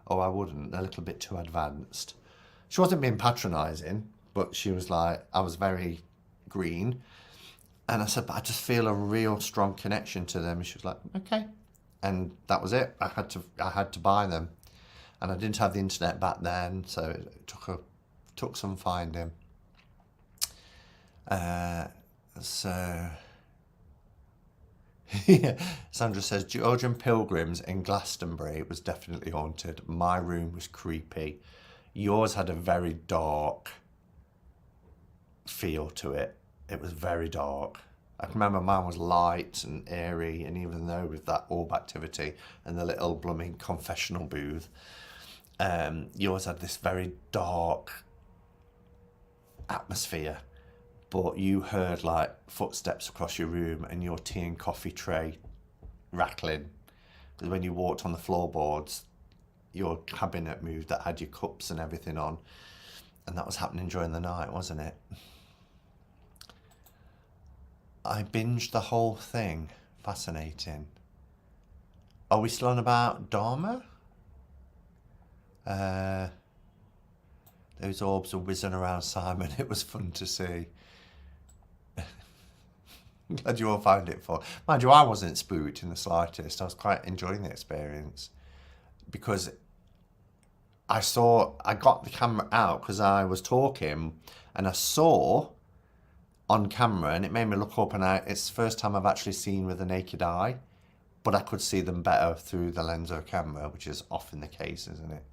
oh, I wouldn't. They're a little bit too advanced. She wasn't being patronising, but she was like, I was very green. And I said, but I just feel a real strong connection to them. And she was like, okay. And that was it. I had to buy them. And I didn't have the internet back then, so it took some finding. So yeah. Sandra says, George and Pilgrims in Glastonbury was definitely haunted. My room was creepy. Yours had a very dark feel to it. It was very dark. I can remember mine was light and airy, and even though with that orb activity and the little blooming confessional booth, yours had this very dark atmosphere. But you heard like footsteps across your room and your tea and coffee tray rattling. Because when you walked on the floorboards, your cabinet moved that had your cups and everything on. And that was happening during the night, wasn't it? I binged the whole thing. Fascinating. Are we still on about Dharma? Those orbs were whizzing around Simon. It was fun to see. I'm glad you all found it fun. Mind you, I wasn't spooked in the slightest. I was quite enjoying the experience because I got the camera out because I was talking and I saw on camera and it made me look up, and it's the first time I've actually seen with the naked eye, but I could see them better through the lens of a camera, which is often the case, isn't it?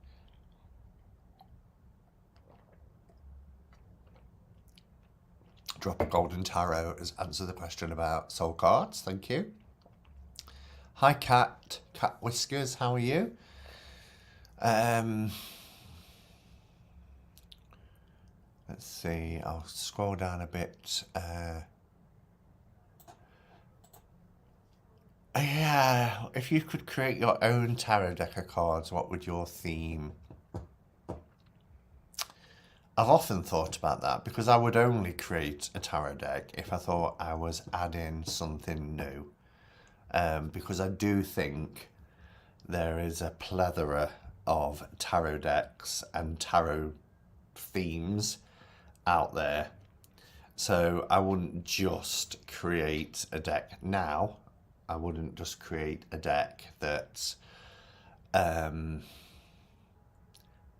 Drop a golden tarot has answered the question about soul cards. Thank you. Hi, Cat Whiskers. How are you? Let's see. I'll scroll down a bit. Yeah, if you could create your own tarot deck of cards, what would your theme? I've often thought about that because I would only create a tarot deck if I thought I was adding something new. Because I do think there is a plethora of tarot decks and tarot themes out there. So I wouldn't just create a deck now. I wouldn't just create a deck that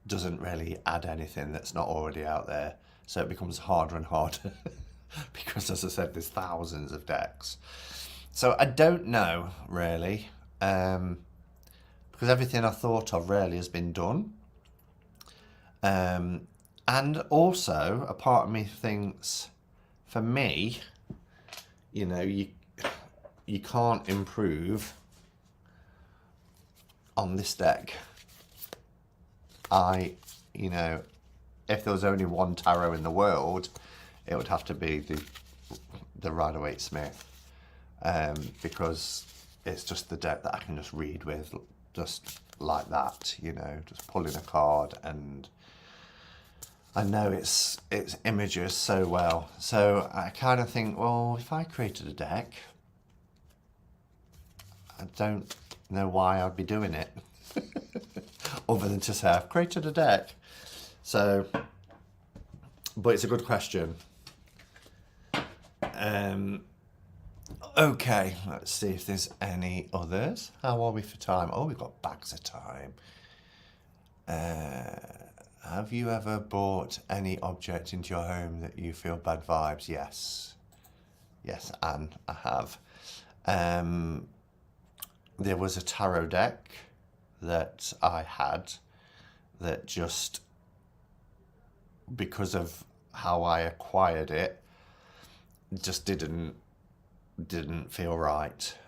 doesn't really add anything that's not already out there. So it becomes harder and harder because, as I said, there's thousands of decks. So I don't know, really, because everything I thought of really has been done. And also, a part of me thinks, for me, you know, you can't improve on this deck. You know, if there was only one tarot in the world, it would have to be the Rider-Waite-Smith, because it's just the deck that I can just read with, just like that, you know, just pulling a card, and I know it's images so well. So I kind of think, well, if I created a deck, I don't know why I'd be doing it. Other than to say I've created a deck. So, but it's a good question. Okay, let's see if there's any others. How are we for time? Oh, we've got bags of time. Have you ever brought any object into your home that you feel bad vibes? Yes. Yes, Anne, I have. There was a tarot deck that I had that just, because of how I acquired it, just didn't feel right.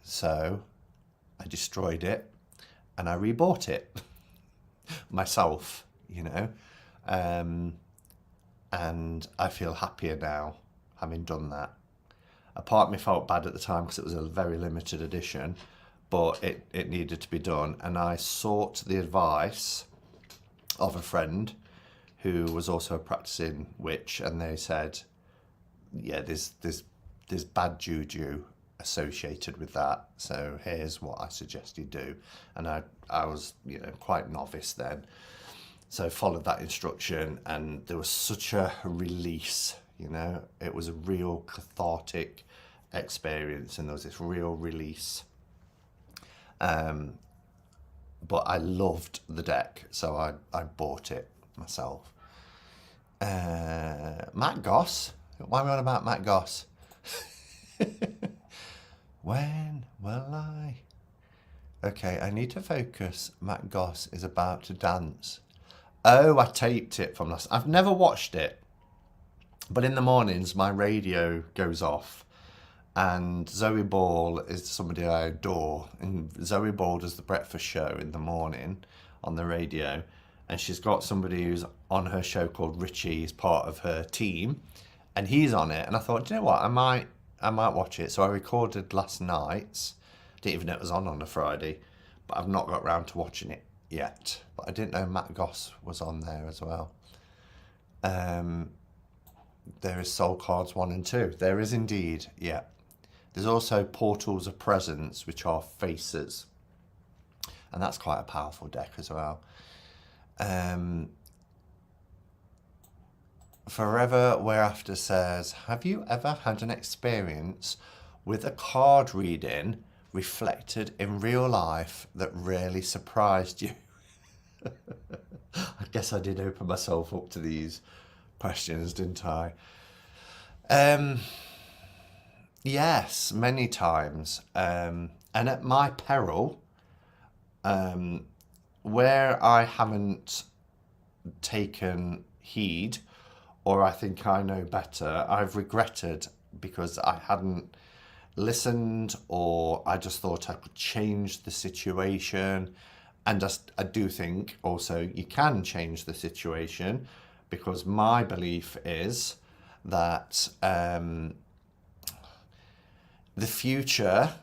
So I destroyed it and I rebought it myself, you know, and I feel happier now having done that. A part of me felt bad at the time because it was a very limited edition, but it needed to be done, and I sought the advice of a friend who was also a practicing witch, and they said, yeah, there's bad juju associated with that, so here's what I suggest you do. And I was, you know, quite novice then, so I followed that instruction, and there was such a release, you know, it was a real cathartic experience, and there was this real release. But I loved the deck, so I bought it myself. Matt Goss, why are we on about Matt Goss? When will I? Okay, I need to focus. Matt Goss is about to dance. Oh, I taped it from last. I've never watched it, but in the mornings my radio goes off, and Zoe Ball is somebody I adore, and Zoe Ball does the breakfast show in the morning on the radio, and she's got somebody who's on her show called Richie, he's part of her team, and he's on it, and I thought, do you know what, I might watch it. So I recorded last night's, didn't even know it was on a Friday, but I've not got round to watching it yet, but I didn't know Matt Goss was on there as well. There is Soul Cards 1 and 2. There is indeed, yeah. There's also Portals of Presence, which are faces. And that's quite a powerful deck as well. Forever Whereafter says, have you ever had an experience with a card reading reflected in real life that really surprised you? I guess I did open myself up to these questions, didn't I? Yes, many times. And at my peril, where I haven't taken heed, or I think I know better, I've regretted because I hadn't listened, or I just thought I could change the situation. And I do think also you can change the situation, because my belief is that the future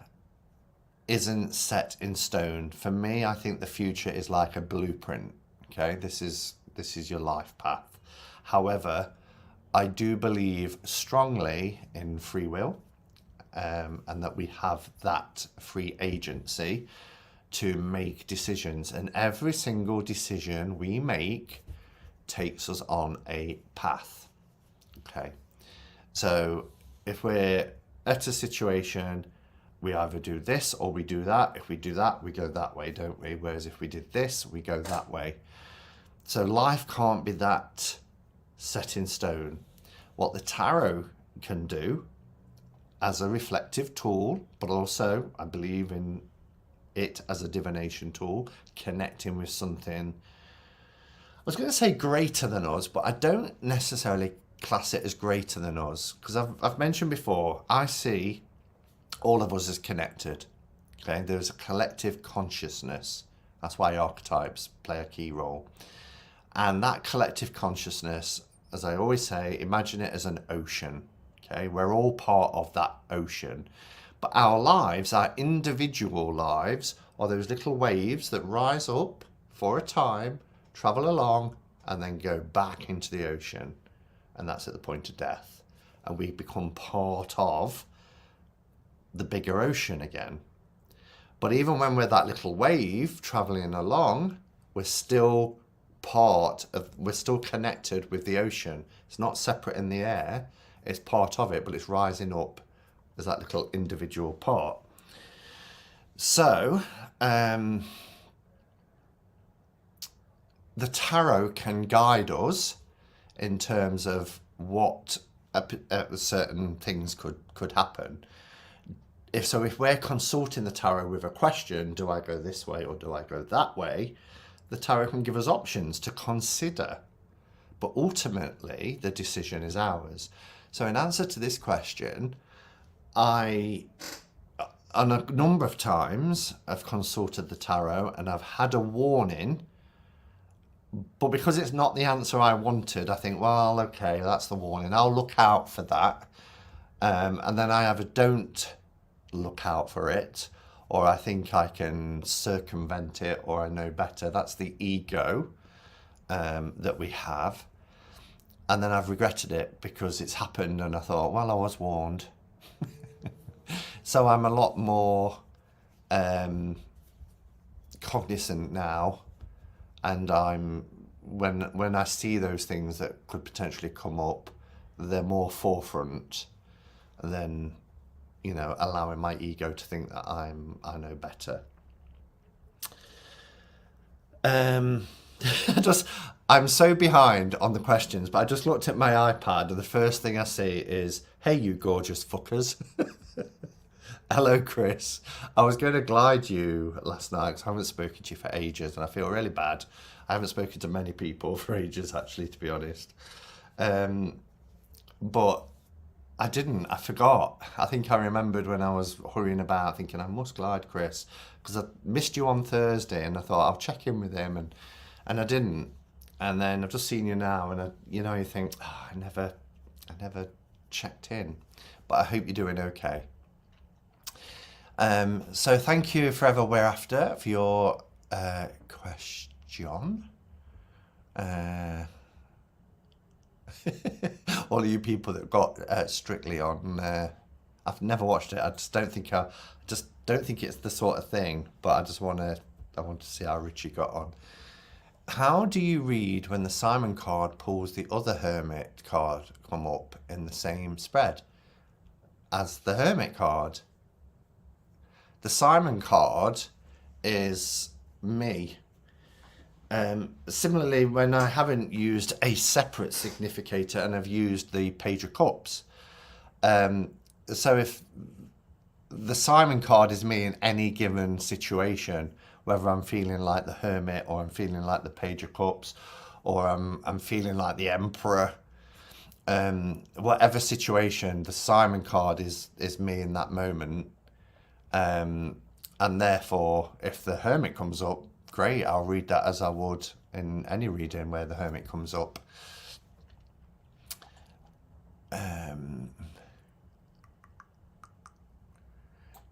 isn't set in stone. For me, I think the future is like a blueprint. Okay, this is your life path. However, I do believe strongly in free will, and that we have that free agency to make decisions, and every single decision we make takes us on a path. Okay, so if we're at a situation, we either do this or we do that. If we do that, we go that way, don't we? Whereas if we did this, we go that way. So life can't be that set in stone. What the tarot can do as a reflective tool, but also I believe in it as a divination tool, connecting with something, I was going to say greater than us, but I don't necessarily class it as greater than us, because I've mentioned before, I see all of us as connected. Okay, there's a collective consciousness. That's why archetypes play a key role. And that collective consciousness, as I always say, imagine it as an ocean. Okay, we're all part of that ocean. But our lives, our individual lives, are those little waves that rise up for a time, travel along, and then go back into the ocean. And that's at the point of death. And we become part of the bigger ocean again. But even when we're that little wave traveling along, we're still we're still connected with the ocean. It's not separate in the air, it's part of it, but it's rising up as that little individual part. So, the tarot can guide us in terms of what certain things could happen. If we're consulting the tarot with a question, do I go this way or do I go that way? The tarot can give us options to consider, but ultimately the decision is ours. So in answer to this question, I, on a number of times, I've consulted the tarot and I've had a warning, but because it's not the answer I wanted, I think, well, okay, that's the warning. I'll look out for that. And then I either don't look out for it, or I think I can circumvent it, or I know better. That's the ego that we have. And then I've regretted it because it's happened and I thought, well, I was warned. So I'm a lot more cognizant now, and I'm when I see those things that could potentially come up, they're more forefront than, you know, allowing my ego to think that I know better. I'm so behind on the questions, but I just looked at my iPad and the first thing I see is, hey, you gorgeous fuckers. Hello, Chris. I was going to glide you last night because I haven't spoken to you for ages and I feel really bad. I haven't spoken to many people for ages, actually, to be honest. But I didn't. I forgot. I think I remembered when I was hurrying about thinking I must glide Chris because I missed you on Thursday and I thought I'll check in with him and I didn't. And then I've just seen you now and you think, oh, I never checked in. But I hope you're doing okay. So thank you Forever Whereafter for your question. All of you people that got Strictly on, I've never watched it. I just don't think it's the sort of thing. But I want to see how Richie got on. How do you read when the Simon card pulls the other Hermit card come up in the same spread as the Hermit card? The Simon card is me. Similarly, when I haven't used a separate significator and I've used the Page of Cups. So if the Simon card is me in any given situation, whether I'm feeling like the Hermit or I'm feeling like the Page of Cups or I'm feeling like the Emperor, whatever situation, the Simon card is me in that moment. And therefore, if the Hermit comes up, great, I'll read that as I would in any reading where the Hermit comes up.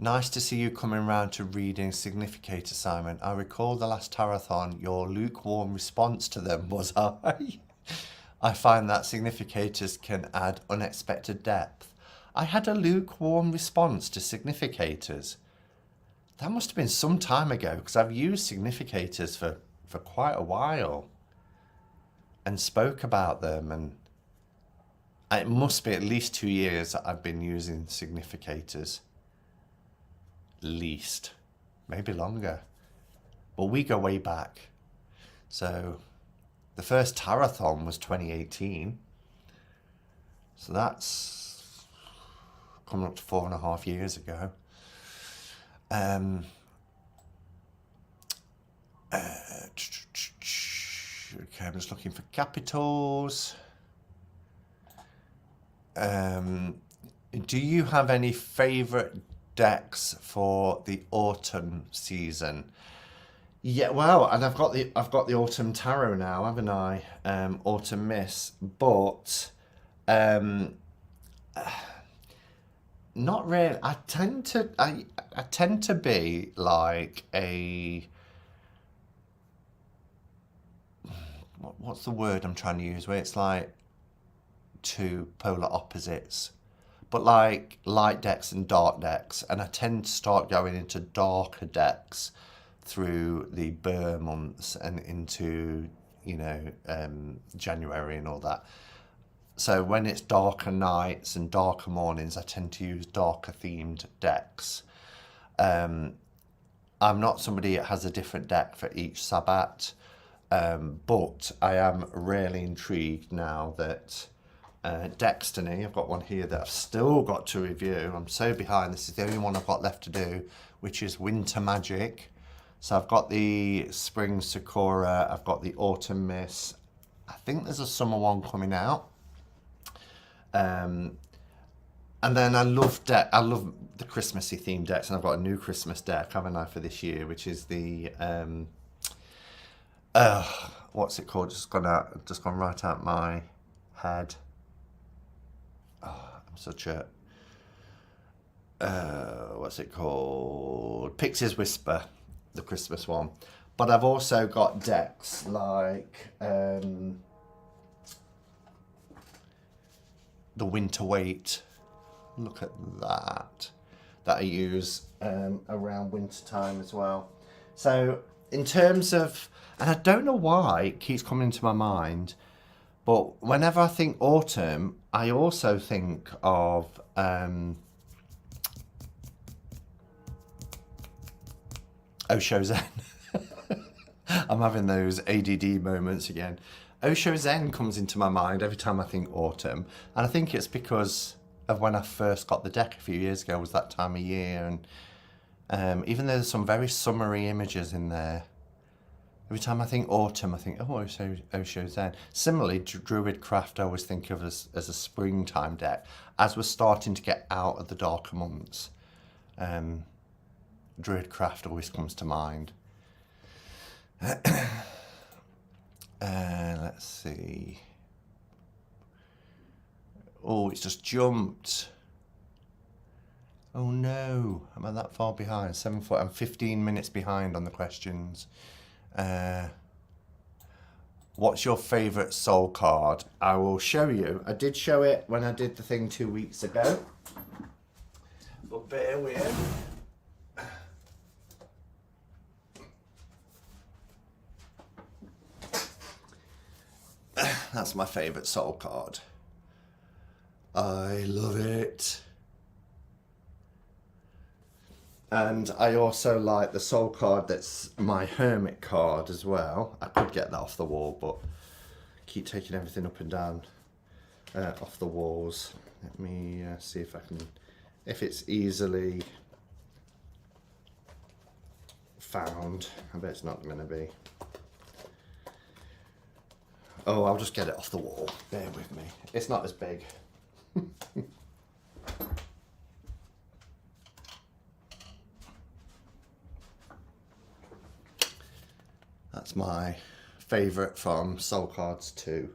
Nice to see you coming round to reading significator, Simon. I recall the last Tarathon, your lukewarm response to them was high. I find that significators can add unexpected depth. I had a lukewarm response to significators. That must have been some time ago, because I've used significators for quite a while and spoke about them, and it must be at least 2 years that I've been using significators. Least. Maybe longer. But we go way back. So the first Tarathon was 2018. So that's coming up to 4.5 years ago. Okay, I'm just looking for capitals. Do you have any favourite decks for the autumn season? Yeah, well, and I've got the autumn tarot now, haven't I? Autumn Miss, but not really. I tend to be like a, what's the word I'm trying to use, where it's like two polar opposites, but like light decks and dark decks, and I tend to start going into darker decks through the Burr months and into, January and all that. So when it's darker nights and darker mornings, I tend to use darker themed decks. I'm not somebody that has a different deck for each Sabbat, but I am really intrigued now that Destiny, I've got one here that I've still got to review. I'm so behind. This is the only one I've got left to do, which is Winter Magic. So I've got the Spring Sakura, I've got the Autumn Miss. I think there's a summer one coming out. And then I love the Christmassy themed decks, and I've got a new Christmas deck, haven't I, for this year, which is the what's it called? Just gone right out my head. Oh, I'm such a what's it called? Pixie's Whisper, the Christmas one. But I've also got decks like the Winter Weight. Look at that I use around winter time as well. So in terms of, and I don't know why it keeps coming into my mind, but whenever I think autumn, I also think of Osho Zen. I'm having those ADD moments again. Osho Zen comes into my mind every time I think autumn, and I think it's because of when I first got the deck a few years ago. Was that time of year, and even though there's some very summery images in there, every time I think autumn, I think, oh, Osho Zen. Similarly, Druidcraft I always think of as a springtime deck, as we're starting to get out of the darker months. Druidcraft always comes to mind. Let's see. Oh, it's just jumped. Oh no, am I that far behind? 7 foot. I'm 15 minutes behind on the questions. What's your favourite soul card? I will show you. I did show it when I did the thing 2 weeks ago. But bear with. That's my favourite soul card. I love it. And I also like the soul card that's my Hermit card as well. I could get that off the wall, but I keep taking everything up and down off the walls. Let me see if I can, if it's easily found. I bet it's not going to be. Oh, I'll just get it off the wall. Bear with me. It's not as big. That's my favourite from Soul Cards 2.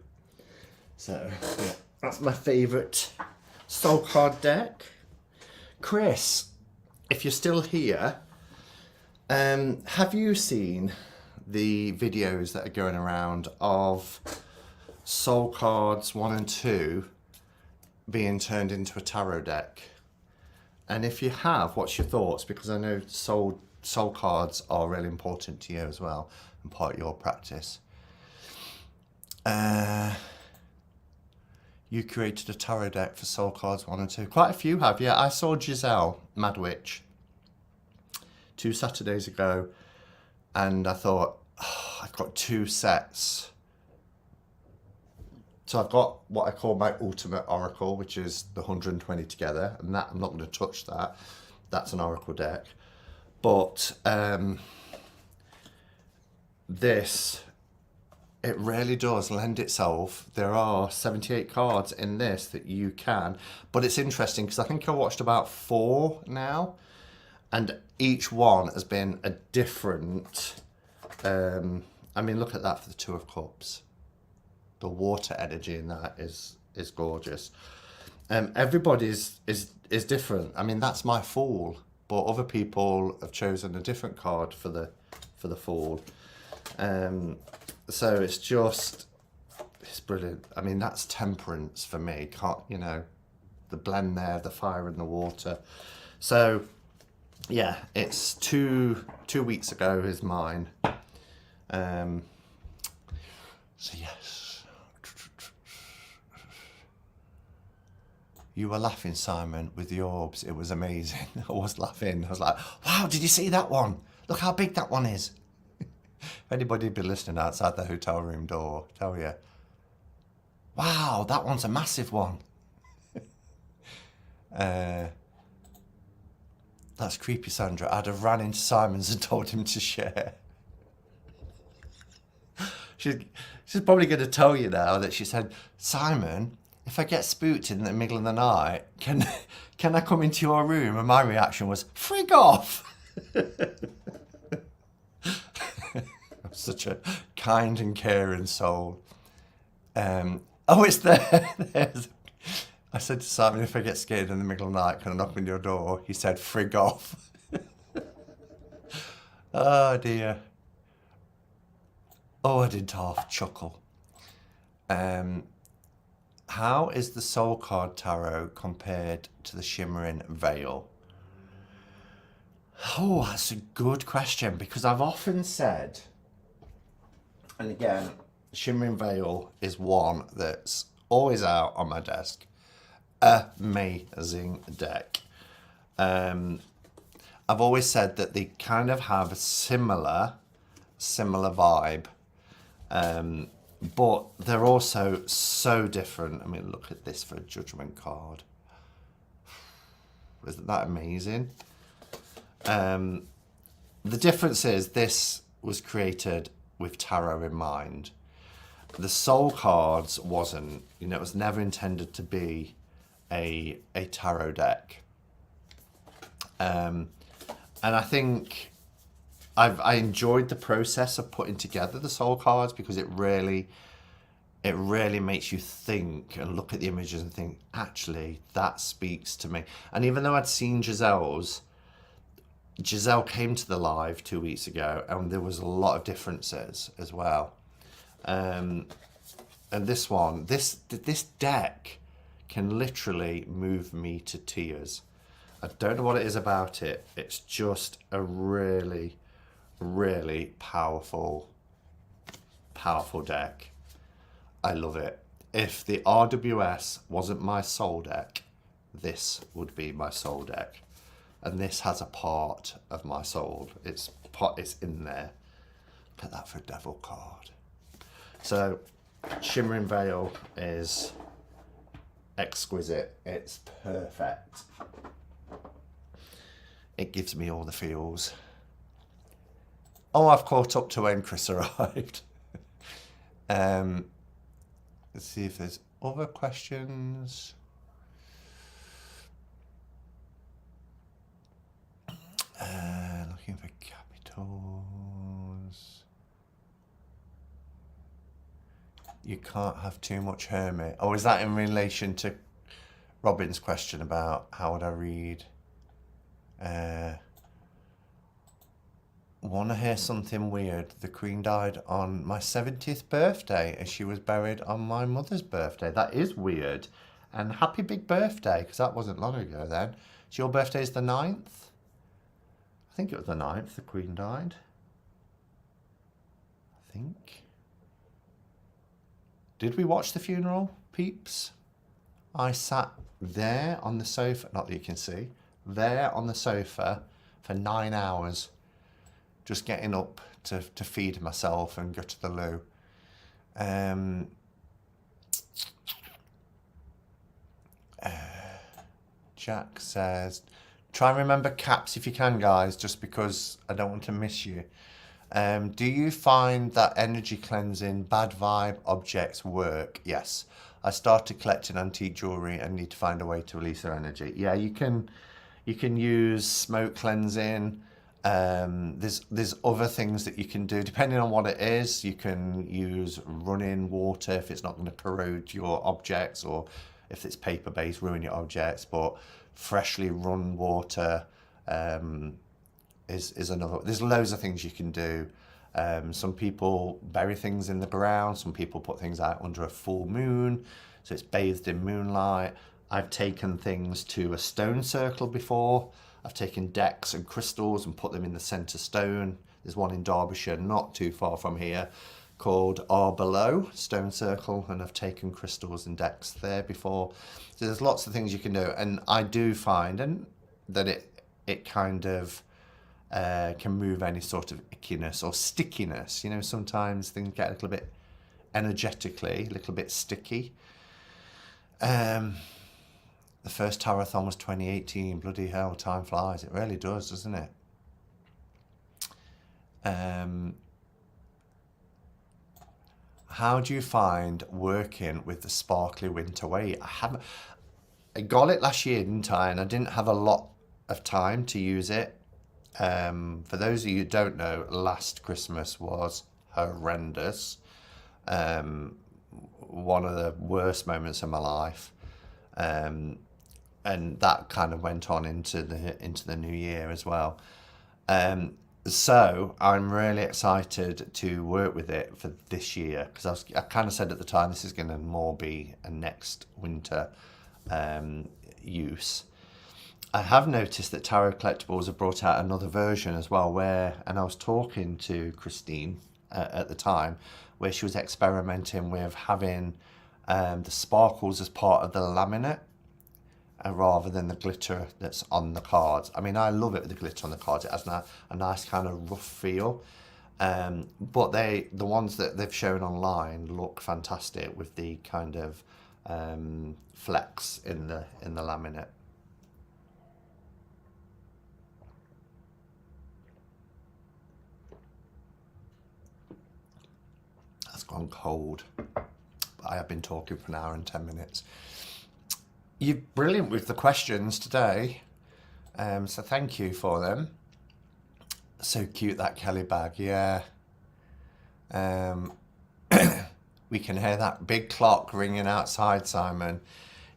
So, yeah, that's my favourite Soul Card deck. Chris, if you're still here, have you seen the videos that are going around of Soul Cards 1 and 2 being turned into a tarot deck? And if you have, what's your thoughts? Because I know soul cards are really important to you as well and part of your practice. You created a tarot deck for Soul Cards 1 and 2. Quite a few have, yeah. I saw Giselle Madwitch 2 Saturdays ago, and I thought, oh, I've got 2 sets. So I've got what I call my ultimate oracle, which is the 120 together, and that I'm not going to touch that. That's an oracle deck. But this, it really does lend itself. There are 78 cards in this that you can, but it's interesting because I think I watched about 4 now, and each one has been a different, I mean, look at that for the 2 of Cups. The water energy in that is gorgeous. Everybody's is different. I mean, that's my Fool, but other people have chosen a different card for the Fool. So it's brilliant. I mean, that's Temperance for me. Can't, you know, the blend there, the fire and the water. So yeah, it's 2 weeks ago is mine. So yes. You were laughing, Simon, with the orbs. It was amazing. I was laughing. I was like, wow, did you see that one? Look how big that one is. If anybody had been listening outside the hotel room door, tell you, wow, that one's a massive one. That's creepy, Sandra. I'd have ran into Simon's and told him to share. She's probably going to tell you now that she said, Simon, if I get spooked in the middle of the night, can I come into your room? And my reaction was, frig off. Such a kind and caring soul. Oh, it's there. I said to Simon, if I get scared in the middle of the night, can I knock on your door? He said, frig off. Oh dear. Oh, I did half chuckle. How is the Soul Card Tarot compared to the Shimmering Veil? Oh, that's a good question, because I've often said, and again, Shimmering Veil is one that's always out on my desk. Amazing deck. I've always said that they kind of have a similar vibe. But they're also so different. I mean, look at this for a Judgment card. Isn't that amazing? The difference is this was created with tarot in mind. The Soul Cards wasn't. You know, it was never intended to be a tarot deck. And I think I enjoyed the process of putting together the Soul Cards because it really it really makes you think and look at the images and think, actually, that speaks to me. And even though I'd seen Giselle came to the live 2 weeks ago, and there was a lot of differences as well. And this one, this deck can literally move me to tears. I don't know what it is about it. It's just a really, really powerful deck. I love it. If the RWS wasn't my soul deck, this would be my soul deck. And this has a part of my soul. It's in there. Look at that for a devil card. So, Shimmering Veil is exquisite. It's perfect. It gives me all the feels. Oh, I've caught up to when Chris arrived. Let's see if there's other questions. Looking for capitals. You can't have too much Hermit. Oh, is that in relation to Robin's question about how would I read? Want to hear something weird? The Queen died on my 70th birthday and she was buried on my mother's birthday. That is weird. And happy big birthday, because that wasn't long ago then. So your birthday is the 9th? I think it was the 9th the Queen died. I think. Did we watch the funeral, peeps? I sat there on the sofa, not that you can see, there on the sofa for 9 hours. Just getting up to feed myself and go to the loo. Jack says, try and remember caps if you can, guys, just because I don't want to miss you. Do you find that energy cleansing, bad vibe objects work? Yes. I started collecting antique jewellery and need to find a way to release their energy. Yeah, you can use smoke cleansing. There's other things that you can do depending on what it is. You can use running water if it's not going to corrode your objects, or if it's paper based, ruin your objects. But freshly run water is another. There's loads of things you can do. Some people bury things in the ground. Some people put things out under a full moon, so it's bathed in moonlight. I've taken things to a stone circle before. I've taken decks and crystals and put them in the centre stone. There's one in Derbyshire, not too far from here, called Below Stone Circle, and I've taken crystals and decks there before. So there's lots of things you can do, and I do find that it kind of can move any sort of ickiness or stickiness. You know, sometimes things get a little bit energetically, a little bit sticky. The first Tarathon was 2018. Bloody hell, time flies. It really does, doesn't it? How do you find working with the sparkly winter weight? I got it last year, didn't I? And I didn't have a lot of time to use it. For those of you who don't know, last Christmas was horrendous. One of the worst moments of my life. And that kind of went on into the new year as well. So I'm really excited to work with it for this year, because I kind of said at the time this is going to more be a next winter use. I have noticed that Tarot Collectibles have brought out another version as well, and I was talking to Christine at the time, where she was experimenting with having the sparkles as part of the laminate, rather than the glitter that's on the cards. I mean, I love it with the glitter on the cards. It has a nice kind of rough feel. But the ones that they've shown online look fantastic with the kind of flecks in the laminate. That's gone cold. But I have been talking for an hour and 10 minutes. You're brilliant with the questions today, so thank you for them. So cute, that Kelly bag, yeah. We can hear that big clock ringing outside, Simon.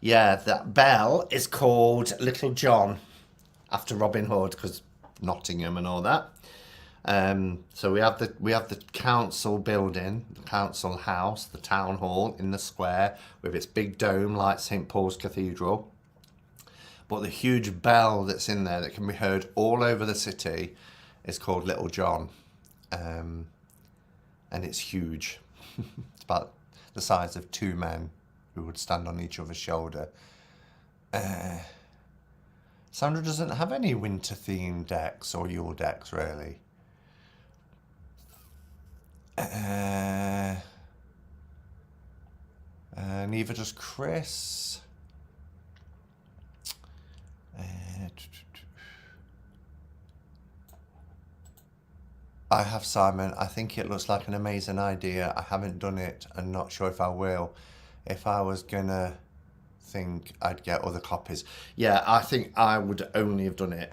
Yeah, that bell is called Little John, after Robin Hood, because Nottingham and all that. So we have the council building, the council house, the town hall in the square with its big dome like St Paul's Cathedral. But the huge bell that's in there that can be heard all over the city is called Little John. And it's huge. It's about the size of two men who would stand on each other's shoulder. Sandra doesn't have any winter-themed decks or Yule decks, really. Neither does Chris. I have, Simon. I think it looks like an amazing idea. I haven't done it and not sure if I will. If I was gonna think, I'd get other copies. Yeah, I think I would only have done it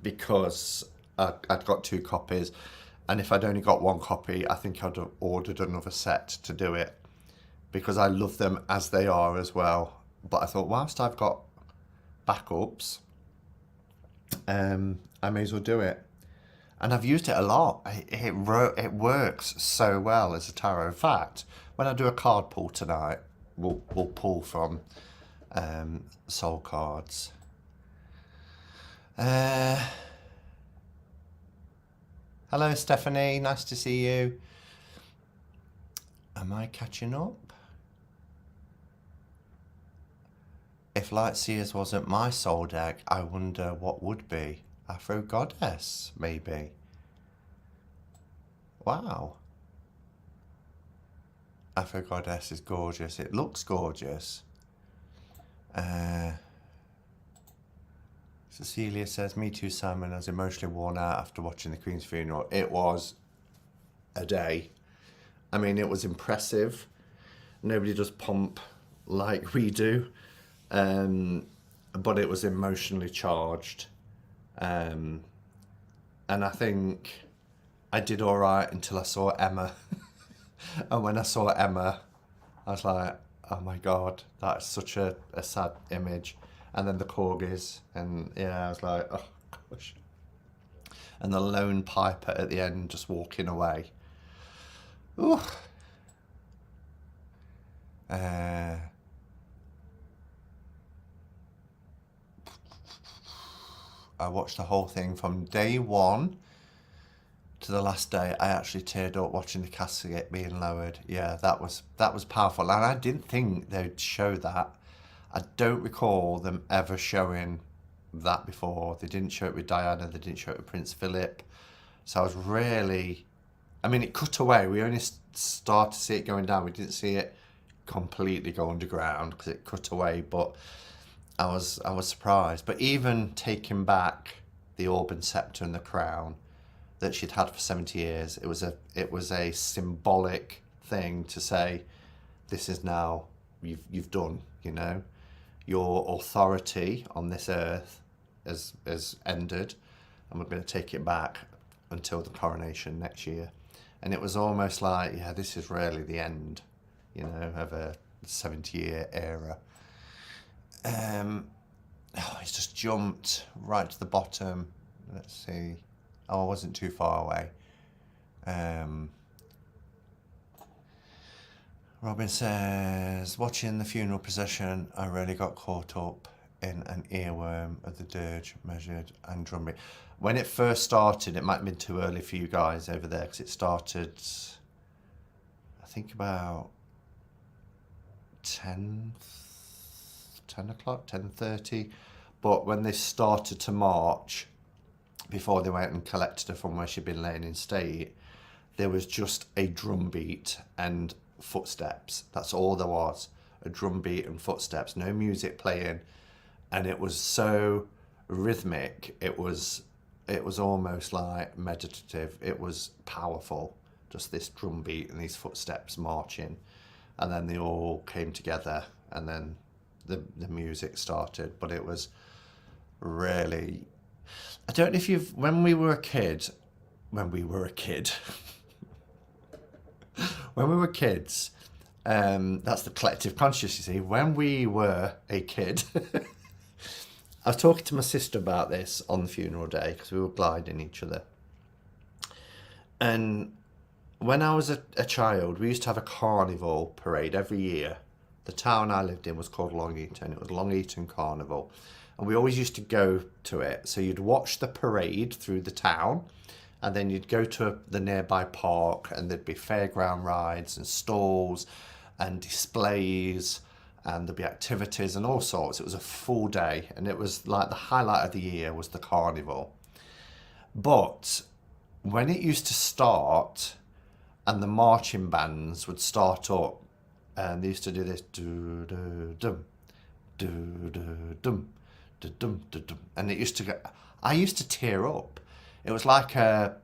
because I'd got 2 copies. And if I'd only got 1 copy, I think I'd have ordered another set to do it. Because I love them as they are as well. But I thought, whilst I've got backups, I may as well do it. And I've used it a lot. It works so well as a tarot. In fact, when I do a card pull tonight, we'll pull from soul cards. Hello, Stephanie. Nice to see you. Am I catching up? If Lightseers wasn't my soul deck, I wonder what would be. Afro Goddess, maybe. Wow. Afro Goddess is gorgeous. It looks gorgeous. Cecilia says, me too, Simon. I was emotionally worn out after watching the Queen's funeral. It was a day. I mean, it was impressive. Nobody does pomp like we do. But it was emotionally charged. And I think I did all right until I saw Emma. And when I saw Emma, I was like, oh my God, that's such a sad image. And then the corgis, and yeah, I was like, oh gosh. And the lone piper at the end just walking away. Ooh. I watched the whole thing from day 1 to the last day. I actually teared up watching the casket being lowered. Yeah, that was powerful. And I didn't think they'd show that. I don't recall them ever showing that before. They didn't show it with Diana. They didn't show it with Prince Philip. So I was really... I mean, it cut away. We only started to see it going down. We didn't see it completely go underground because it cut away. But I was surprised. But even taking back the orb and scepter and the crown that she'd had for 70 years, it was a symbolic thing to say, this is now you've done, you know, your authority on this earth has ended, and we're going to take it back until the coronation next year. And it was almost like, yeah, this is really the end, you know, of a 70-year era. He's just jumped right to the bottom. Let's see. Oh, I wasn't too far away. Robin says, watching the funeral procession, I really got caught up in an earworm of the dirge, measured and drumbeat. When it first started, it might have been too early for you guys over there, because it started, I think, about 10 o'clock, 10:30. But when they started to march, before they went and collected her from where she'd been laying in state, there was just a drum beat and footsteps. That's all there was. A drum beat and footsteps. No music playing. And it was so rhythmic. It was almost like meditative. It was powerful. Just this drum beat and these footsteps marching. And then they all came together, and then the music started. But it was really... I don't know if you've... When we were kids... When we were kids, That's the collective conscious, you see. When we were a kid, I was talking to my sister about this on the funeral day because we were gliding each other. And when I was a child, we used to have a carnival parade every year. The town I lived in was called Long Eaton. It was Long Eaton Carnival. And we always used to go to it. So you'd watch the parade through the town, and then you'd go to the nearby park, and there'd be fairground rides and stalls and displays, and there'd be activities and all sorts. It was a full day, and it was like the highlight of the year was the carnival. But when it used to start and the marching bands would start up, and they used to do this do-do-dum, do-do-dum, do-dum, and it used to go, I used to tear up. It was like the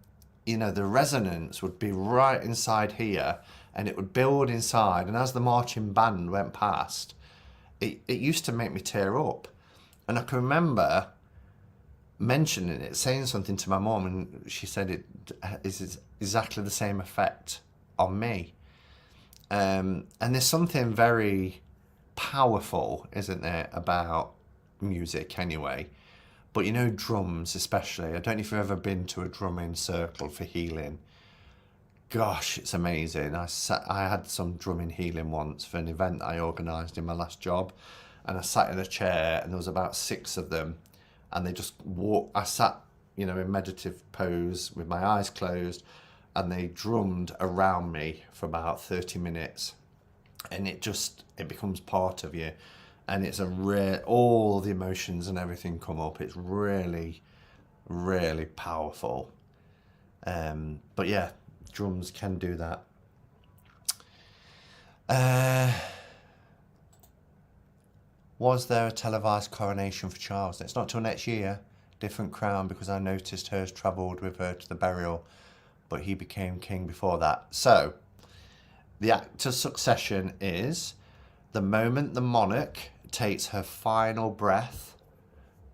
resonance would be right inside here, and it would build inside, and as the marching band went past, it used to make me tear up. And I can remember mentioning it, saying something to my mum, and she said it is exactly the same effect on me. And there's something very powerful, isn't there, about music anyway. But drums especially. I don't know if you've ever been to a drumming circle for healing. Gosh, it's amazing. I had some drumming healing once for an event I organised in my last job, and I sat in a chair, and there was about 6 of them, and they just walked. I sat, in meditative pose with my eyes closed, and they drummed around me for about 30 minutes, and it becomes part of you, and it's all the emotions and everything come up. It's really, really powerful. But yeah, drums can do that. Was there a televised coronation for Charles? It's not till next year. Different crown, because I noticed hers travelled with her to the burial, but he became king before that. So the act of succession is the moment the monarch takes her final breath,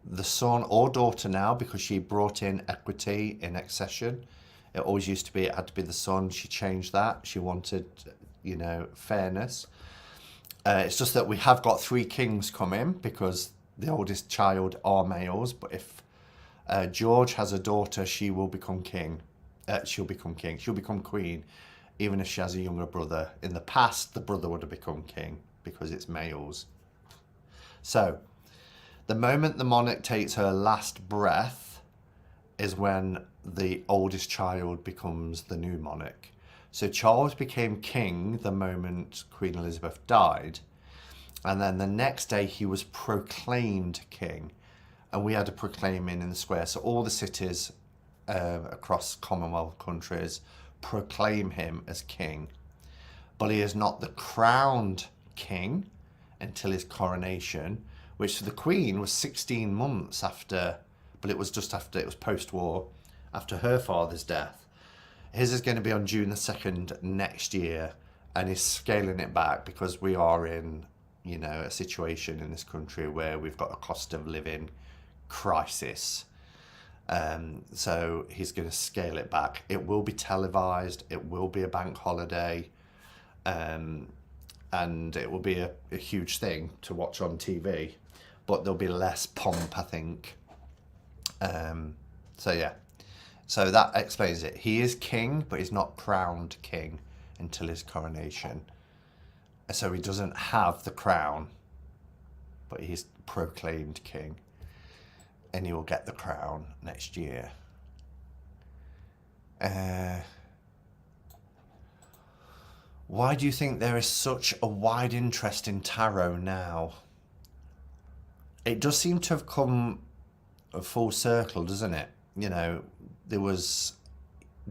the son or daughter now, because she brought in equity in accession. It always used to be, it had to be the son. She changed that. She wanted, fairness. It's just that we have got 3 kings coming, because the oldest child are males. But if George has a daughter, she will become king. She'll become queen, even if she has a younger brother. In the past, the brother would have become king because it's males. So the moment the monarch takes her last breath is when the oldest child becomes the new monarch. So Charles became king the moment Queen Elizabeth died, and then the next day he was proclaimed king, and we had a proclaiming in the square. So all the cities across Commonwealth countries proclaim him as king, but he is not the crowned king until his coronation, which for the Queen was 16 months after, but it was just after, it was post-war, after her father's death. His is going to be on June the 2nd next year, and he's scaling it back because we are in, a situation in this country where we've got a cost of living crisis. So he's going to scale it back. It will be televised. It will be a bank holiday. And it will be a huge thing to watch on TV. But there'll be less pomp, I think. So yeah. So that explains it. He is king, but he's not crowned king until his coronation. So he doesn't have the crown, but he's proclaimed king. And he will get the crown next year. Why do you think there is such a wide interest in tarot now? It does seem to have come a full circle, doesn't it? There was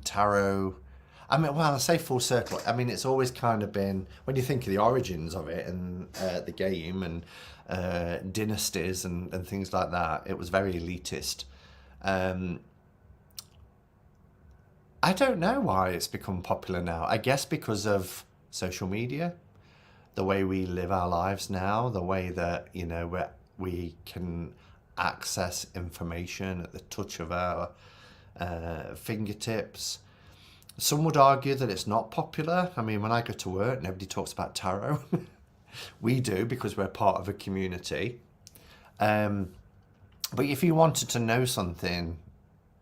tarot. I say full circle. It's always kind of been, when you think of the origins of it and the game and dynasties and things like that, it was very elitist. I don't know why it's become popular now. I guess because of social media, the way we live our lives now, the way that, we can access information at the touch of our fingertips. Some would argue that it's not popular. I mean, when I go to work, nobody talks about tarot. We do because we're part of a community. But if you wanted to know something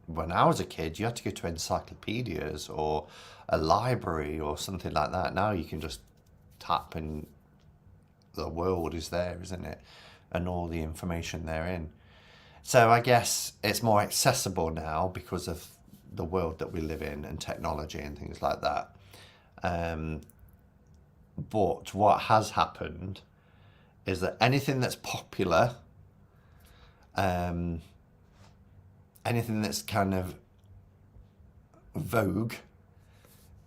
when I was a kid, you had to go to encyclopedias or a library or something like that. Now you can just tap and the world is there, isn't it? And all the information therein. So I guess it's more accessible now because of the world that we live in and technology and things like that. But what has happened is that anything that's popular, anything that's kind of vogue,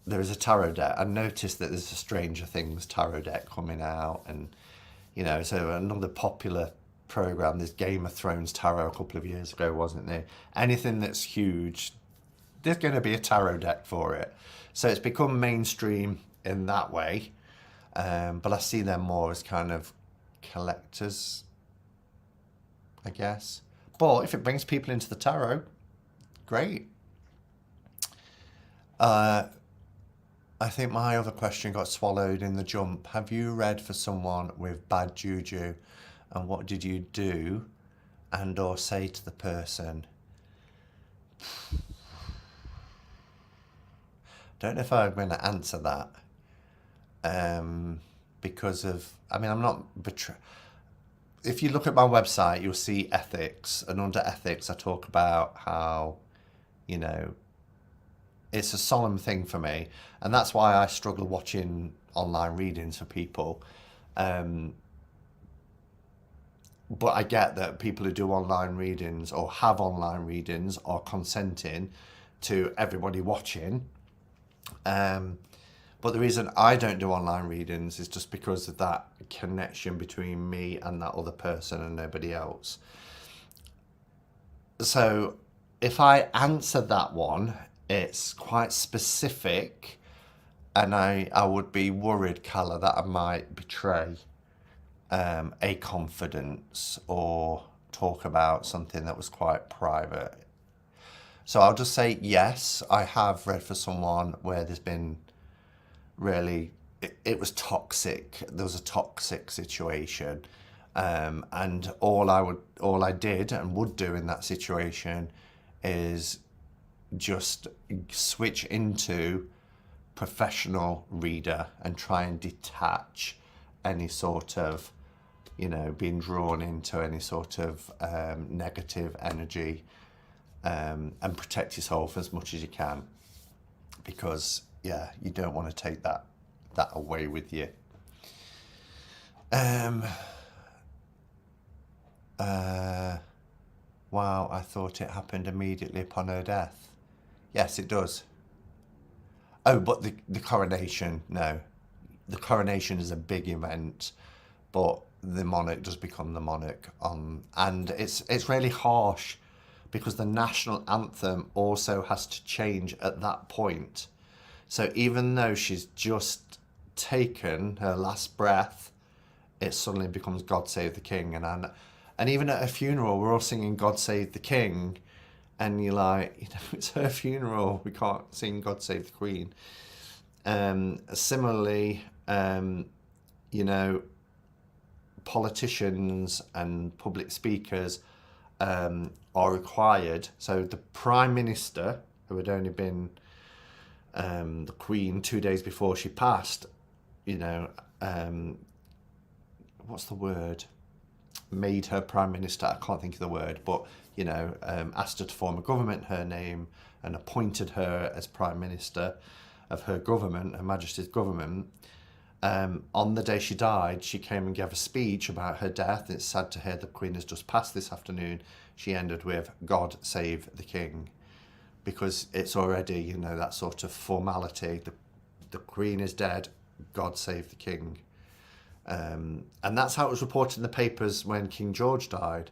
there is a tarot deck. I noticed that there's a Stranger Things tarot deck coming out, and so another popular program, there's Game of Thrones tarot a couple of years ago, wasn't there? Anything that's huge, there's going to be a tarot deck for it. So it's become mainstream in that way. But I see them more as kind of collectors, I guess. But if it brings people into the tarot, great. I think my other question got swallowed in the jump. Have you read for someone with bad juju, and what did you do and or say to the person? Don't know if I'm going to answer that. Because of, I'm not if you look at my website, you'll see ethics, and under ethics I talk about how, it's a solemn thing for me, and that's why I struggle watching online readings for people. But I get that people who do online readings or have online readings are consenting to everybody watching. But the reason I don't do online readings is just because of that connection between me and that other person and nobody else. So if I answer that one, it's quite specific, and I would be worried, Calla, that I might betray a confidence or talk about something that was quite private. So I'll just say, yes, I have read for someone where there's been really, it was toxic. There was a toxic situation. And all I did and would do in that situation is just switch into professional reader and try and detach any sort of, being drawn into any sort of negative energy, and protect yourself as much as you can, because you don't want to take that away with you. Wow, I thought it happened immediately upon her death. Yes, it does. Oh, but the coronation, no. The coronation is a big event, but the monarch does become the monarch and it's really harsh because the national anthem also has to change at that point. So even though she's just taken her last breath, it suddenly becomes God Save the King. And even at a funeral, we're all singing God Save the King, and you're like, it's her funeral, we can't sing God Save the Queen. Similarly, politicians and public speakers are required. So the Prime Minister, who had only been the Queen 2 days before she passed, what's the word? Made her Prime Minister, I can't think of the word, but, asked her to form a government in her name and appointed her as Prime Minister of her government, Her Majesty's government. On the day she died, she came and gave a speech about her death. It's sad to hear the Queen has just passed this afternoon. She ended with, God Save the King, because it's already, that sort of formality. The Queen is dead, God Save the King. And that's how it was reported in the papers when King George died.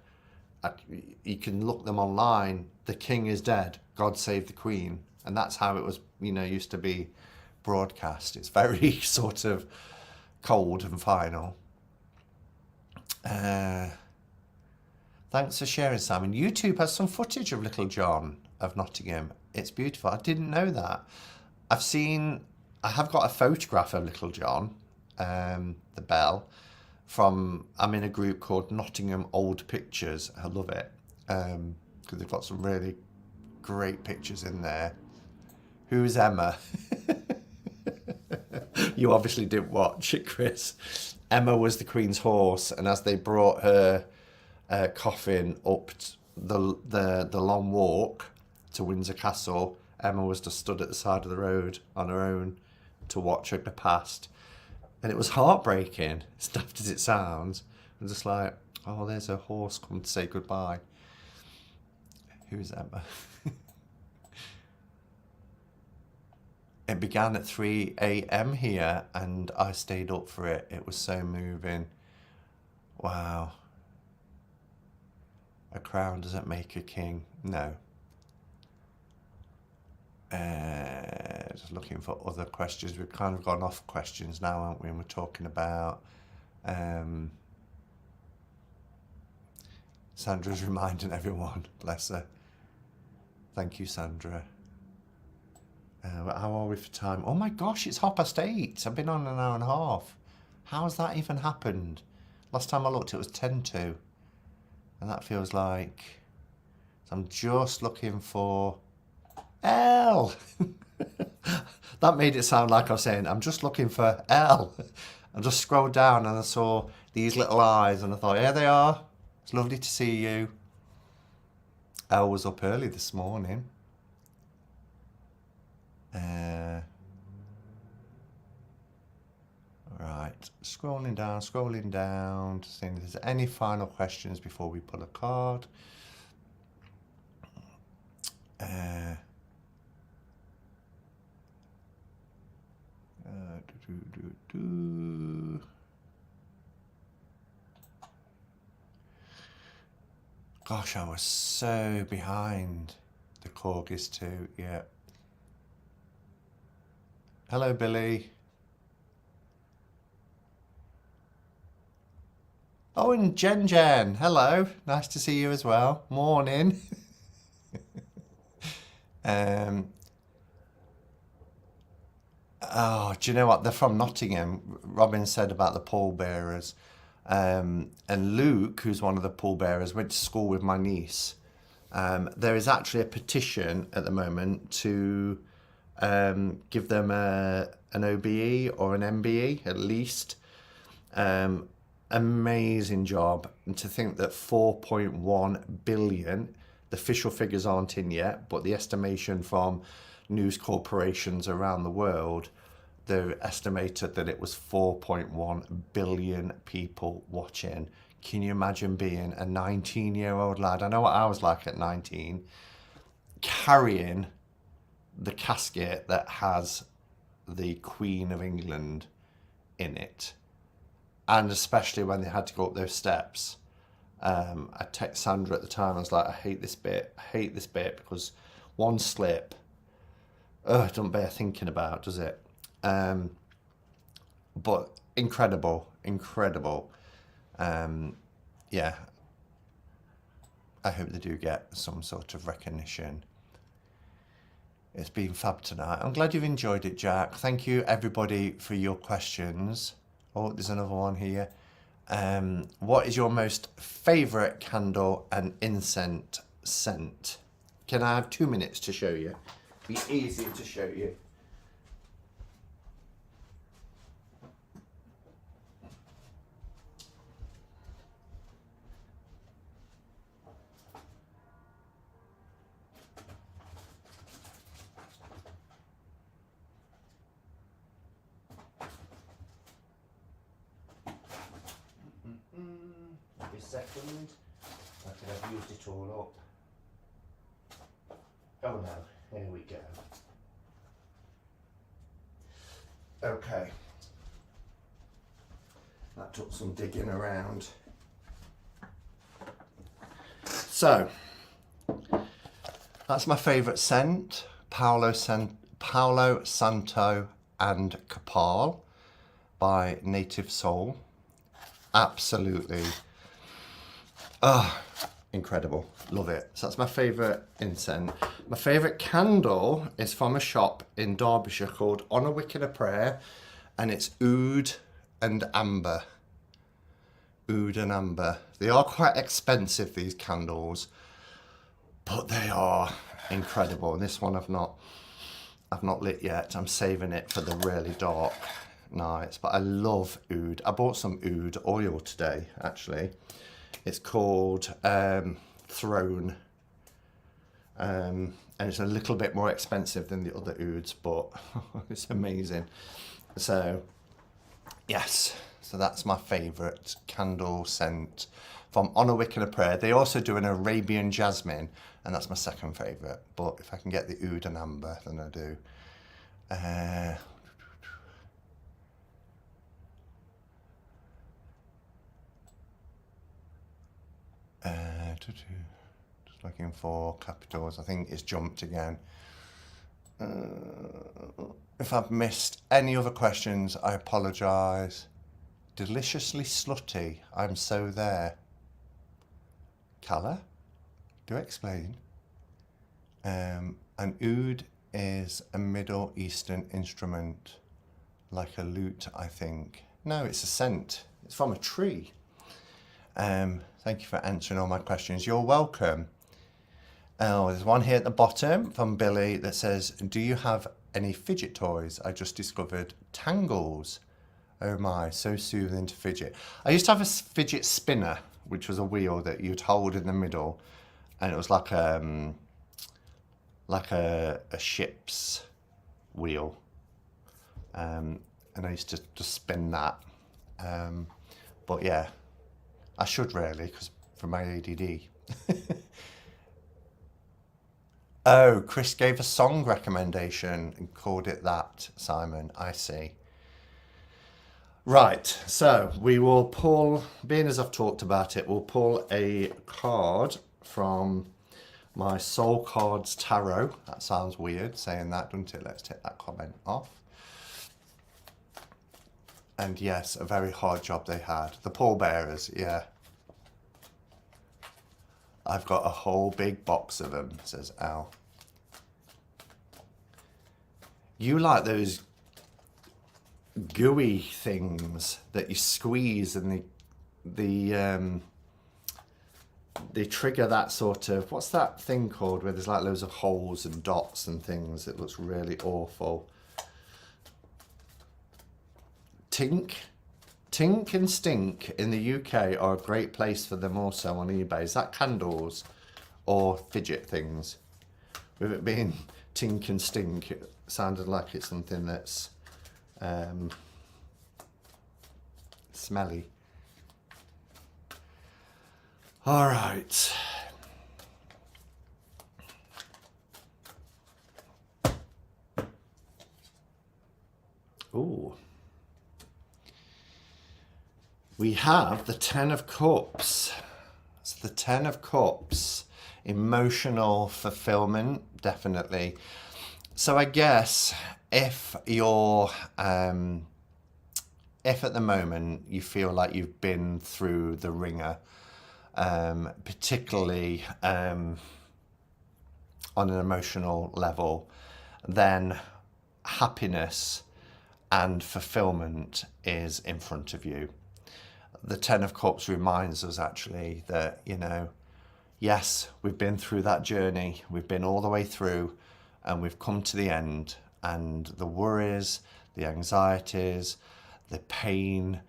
You can look them online. The King is dead, God Save the Queen. And that's how it was, used to be broadcast. It's very sort of cold and final. Thanks for sharing, Simon. YouTube has some footage of Little John of Nottingham. It's beautiful. I didn't know that. I have got a photograph of Little John, the bell, I'm in a group called Nottingham Old Pictures. I love it, because they've got some really great pictures in there. Who's Emma? You obviously didn't watch it, Chris. Emma was the Queen's horse, and as they brought her coffin up the long walk to Windsor Castle, Emma was just stood at the side of the road on her own to watch her go past. And it was heartbreaking, as daft as it sounds. I'm just like, oh, there's a horse coming to say goodbye. Who's Emma? It began at 3 a.m. here, and I stayed up for it. It was so moving. Wow. A crown doesn't make a king. No. Just looking for other questions. We've kind of gone off questions now, haven't we? And we're talking about... Sandra's reminding everyone. Bless her. Thank you, Sandra. How are we for time? Oh my gosh, it's 8:30. I've been on an hour and a half. How has that even happened? Last time I looked, it was 10 to. And that feels like... So I'm just looking for... L! That made it sound like I was saying, I'm just looking for L. I just scrolled down and I saw these little eyes and I thought, here they are. It's lovely to see you. Elle was up early this morning. Right, scrolling down to see if there's any final questions before we pull a card. Gosh, I was so behind the corgis too, yeah. Hello, Billy. Oh, and Jen, hello. Nice to see you as well. Morning. Oh, do you know what? They're from Nottingham. Robin said about the pallbearers. And Luke, who's one of the pallbearers, went to school with my niece. There is actually a petition at the moment to give them an OBE or an MBE at least. Amazing job. And to think that 4.1 billion, the official figures aren't in yet, but the estimation from news corporations around the world, they estimated that it was 4.1 billion people watching. Can you imagine being a 19-year-old lad? I know what I was like at 19, carrying the casket that has the Queen of England in it. And especially when they had to go up those steps. I texted Sandra at the time, I was like, I hate this bit because one slip, it don't bear thinking about, does it? But incredible. Yeah, I hope they do get some sort of recognition. It's been fab tonight. I'm glad you've enjoyed it, Jack. Thank you, everybody, for your questions. Oh, there's another one here. What is your most favourite candle and incense scent? Can I have 2 minutes to show you? Be easier to show you. A second. I could have used it all up. Oh no, here we go. Okay. That took some digging around. So, that's my favourite scent. Paolo Santo and Capal by Native Soul. Absolutely. Incredible. Love it. So that's my favourite incense. My favourite candle is from a shop in Derbyshire called On a Wick and a Prayer, and it's oud and amber. Oud and amber. They are quite expensive, these candles, but they are incredible. And this one I've not lit yet. I'm saving it for the really dark nights, but I love oud. I bought some oud oil today, actually. It's called Throne, and it's a little bit more expensive than the other ouds, but it's amazing. So yes, so that's my favourite candle scent from On a Wick and a Prayer. They also do an Arabian jasmine, and that's my second favourite, but if I can get the oud and amber, then I do. Just looking for capitals. I think it's jumped again. If I've missed any other questions, I apologise. Deliciously slutty. I'm so there. Colour? Do explain. An oud is a Middle Eastern instrument, like a lute, I think. No, it's a scent. It's from a tree. Thank you for answering all my questions. You're welcome. Oh, there's one here at the bottom from Billy that says, do you have any fidget toys? I just discovered tangles. Oh my, so soothing to fidget. I used to have a fidget spinner, which was a wheel that you'd hold in the middle, and it was like a ship's wheel. And I used to just spin that. But yeah, I should really, because for my ADD. Oh, Chris gave a song recommendation and called it that, Simon. I see. Right, so we will pull, being as I've talked about it, we'll pull a card from my Soul Cards Tarot. That sounds weird saying that, doesn't it? Let's take that comment off. And yes, a very hard job they had. The pallbearers, yeah. I've got a whole big box of them, says Al. You like those gooey things that you squeeze and they trigger that sort of, what's that thing called where there's like loads of holes and dots and things? It looks really awful. Tink and Stink in the UK are a great place for them also on eBay. Is that candles or fidget things? With it being Tink and Stink, it sounded like it's something that's smelly. All right. Ooh. We have the Ten of Cups. It's the Ten of Cups. Emotional fulfillment, definitely. So I guess if you're, if at the moment you feel like you've been through the ringer, particularly on an emotional level, then happiness and fulfillment is in front of you. The Ten of Cups reminds us actually that, you know, yes, we've been through that journey, we've been all the way through, and we've come to the end, and the worries, the anxieties, the pain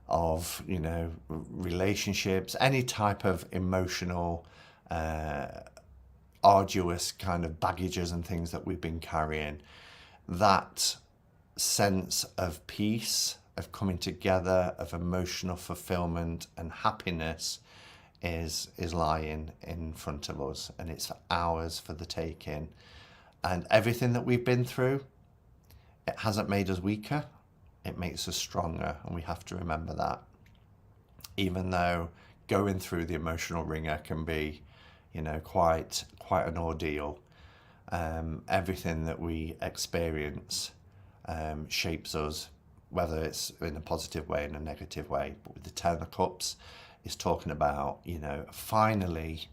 of, you know, relationships, any type of emotional, arduous kind of baggages and things that we've been carrying, that sense of peace, of coming together, of emotional fulfillment and happiness is lying in front of us, and it's ours for the taking. And everything that we've been through, it hasn't made us weaker, it makes us stronger, and we have to remember that. Even though going through the emotional ringer can be, you know, quite an ordeal, everything that we experience shapes us, whether it's in a positive way, in a negative way. But with the Ten of Cups, is talking about, you know, finally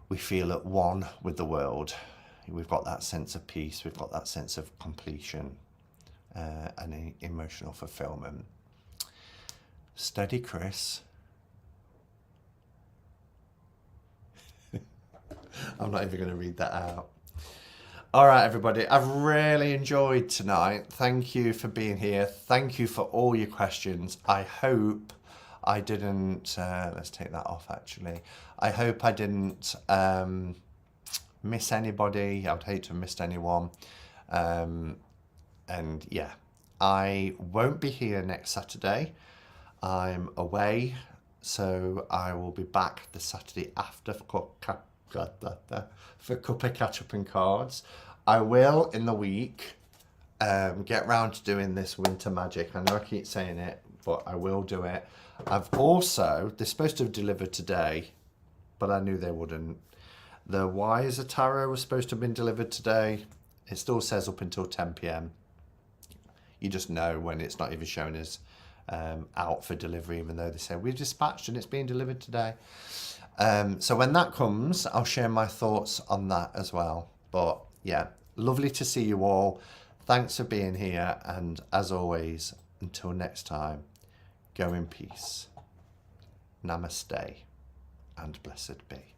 we feel at one with the world. We've got that sense of peace, we've got that sense of completion and emotional fulfillment. Steady, Chris. I'm not even going to read that out. All right, everybody, I've really enjoyed tonight. Thank you for being here. Thank you for all your questions. I hope I didn't, let's take that off actually. I hope I didn't miss anybody. I would hate to have missed anyone. And yeah, I won't be here next Saturday. I'm away, so I will be back the Saturday after for Cuppa Catch Up and Cards. I will, in the week, get round to doing this winter magic. I know I keep saying it, but I will do it. I've also, they're supposed to have delivered today, but I knew they wouldn't. The Wiser Tarot was supposed to have been delivered today. It still says up until 10 p.m. You just know when it's not even showing as out for delivery, even though they say we've dispatched and it's being delivered today. So when that comes, I'll share my thoughts on that as well. But yeah, lovely to see you all. Thanks for being here. And as always, until next time, go in peace. Namaste and blessed be.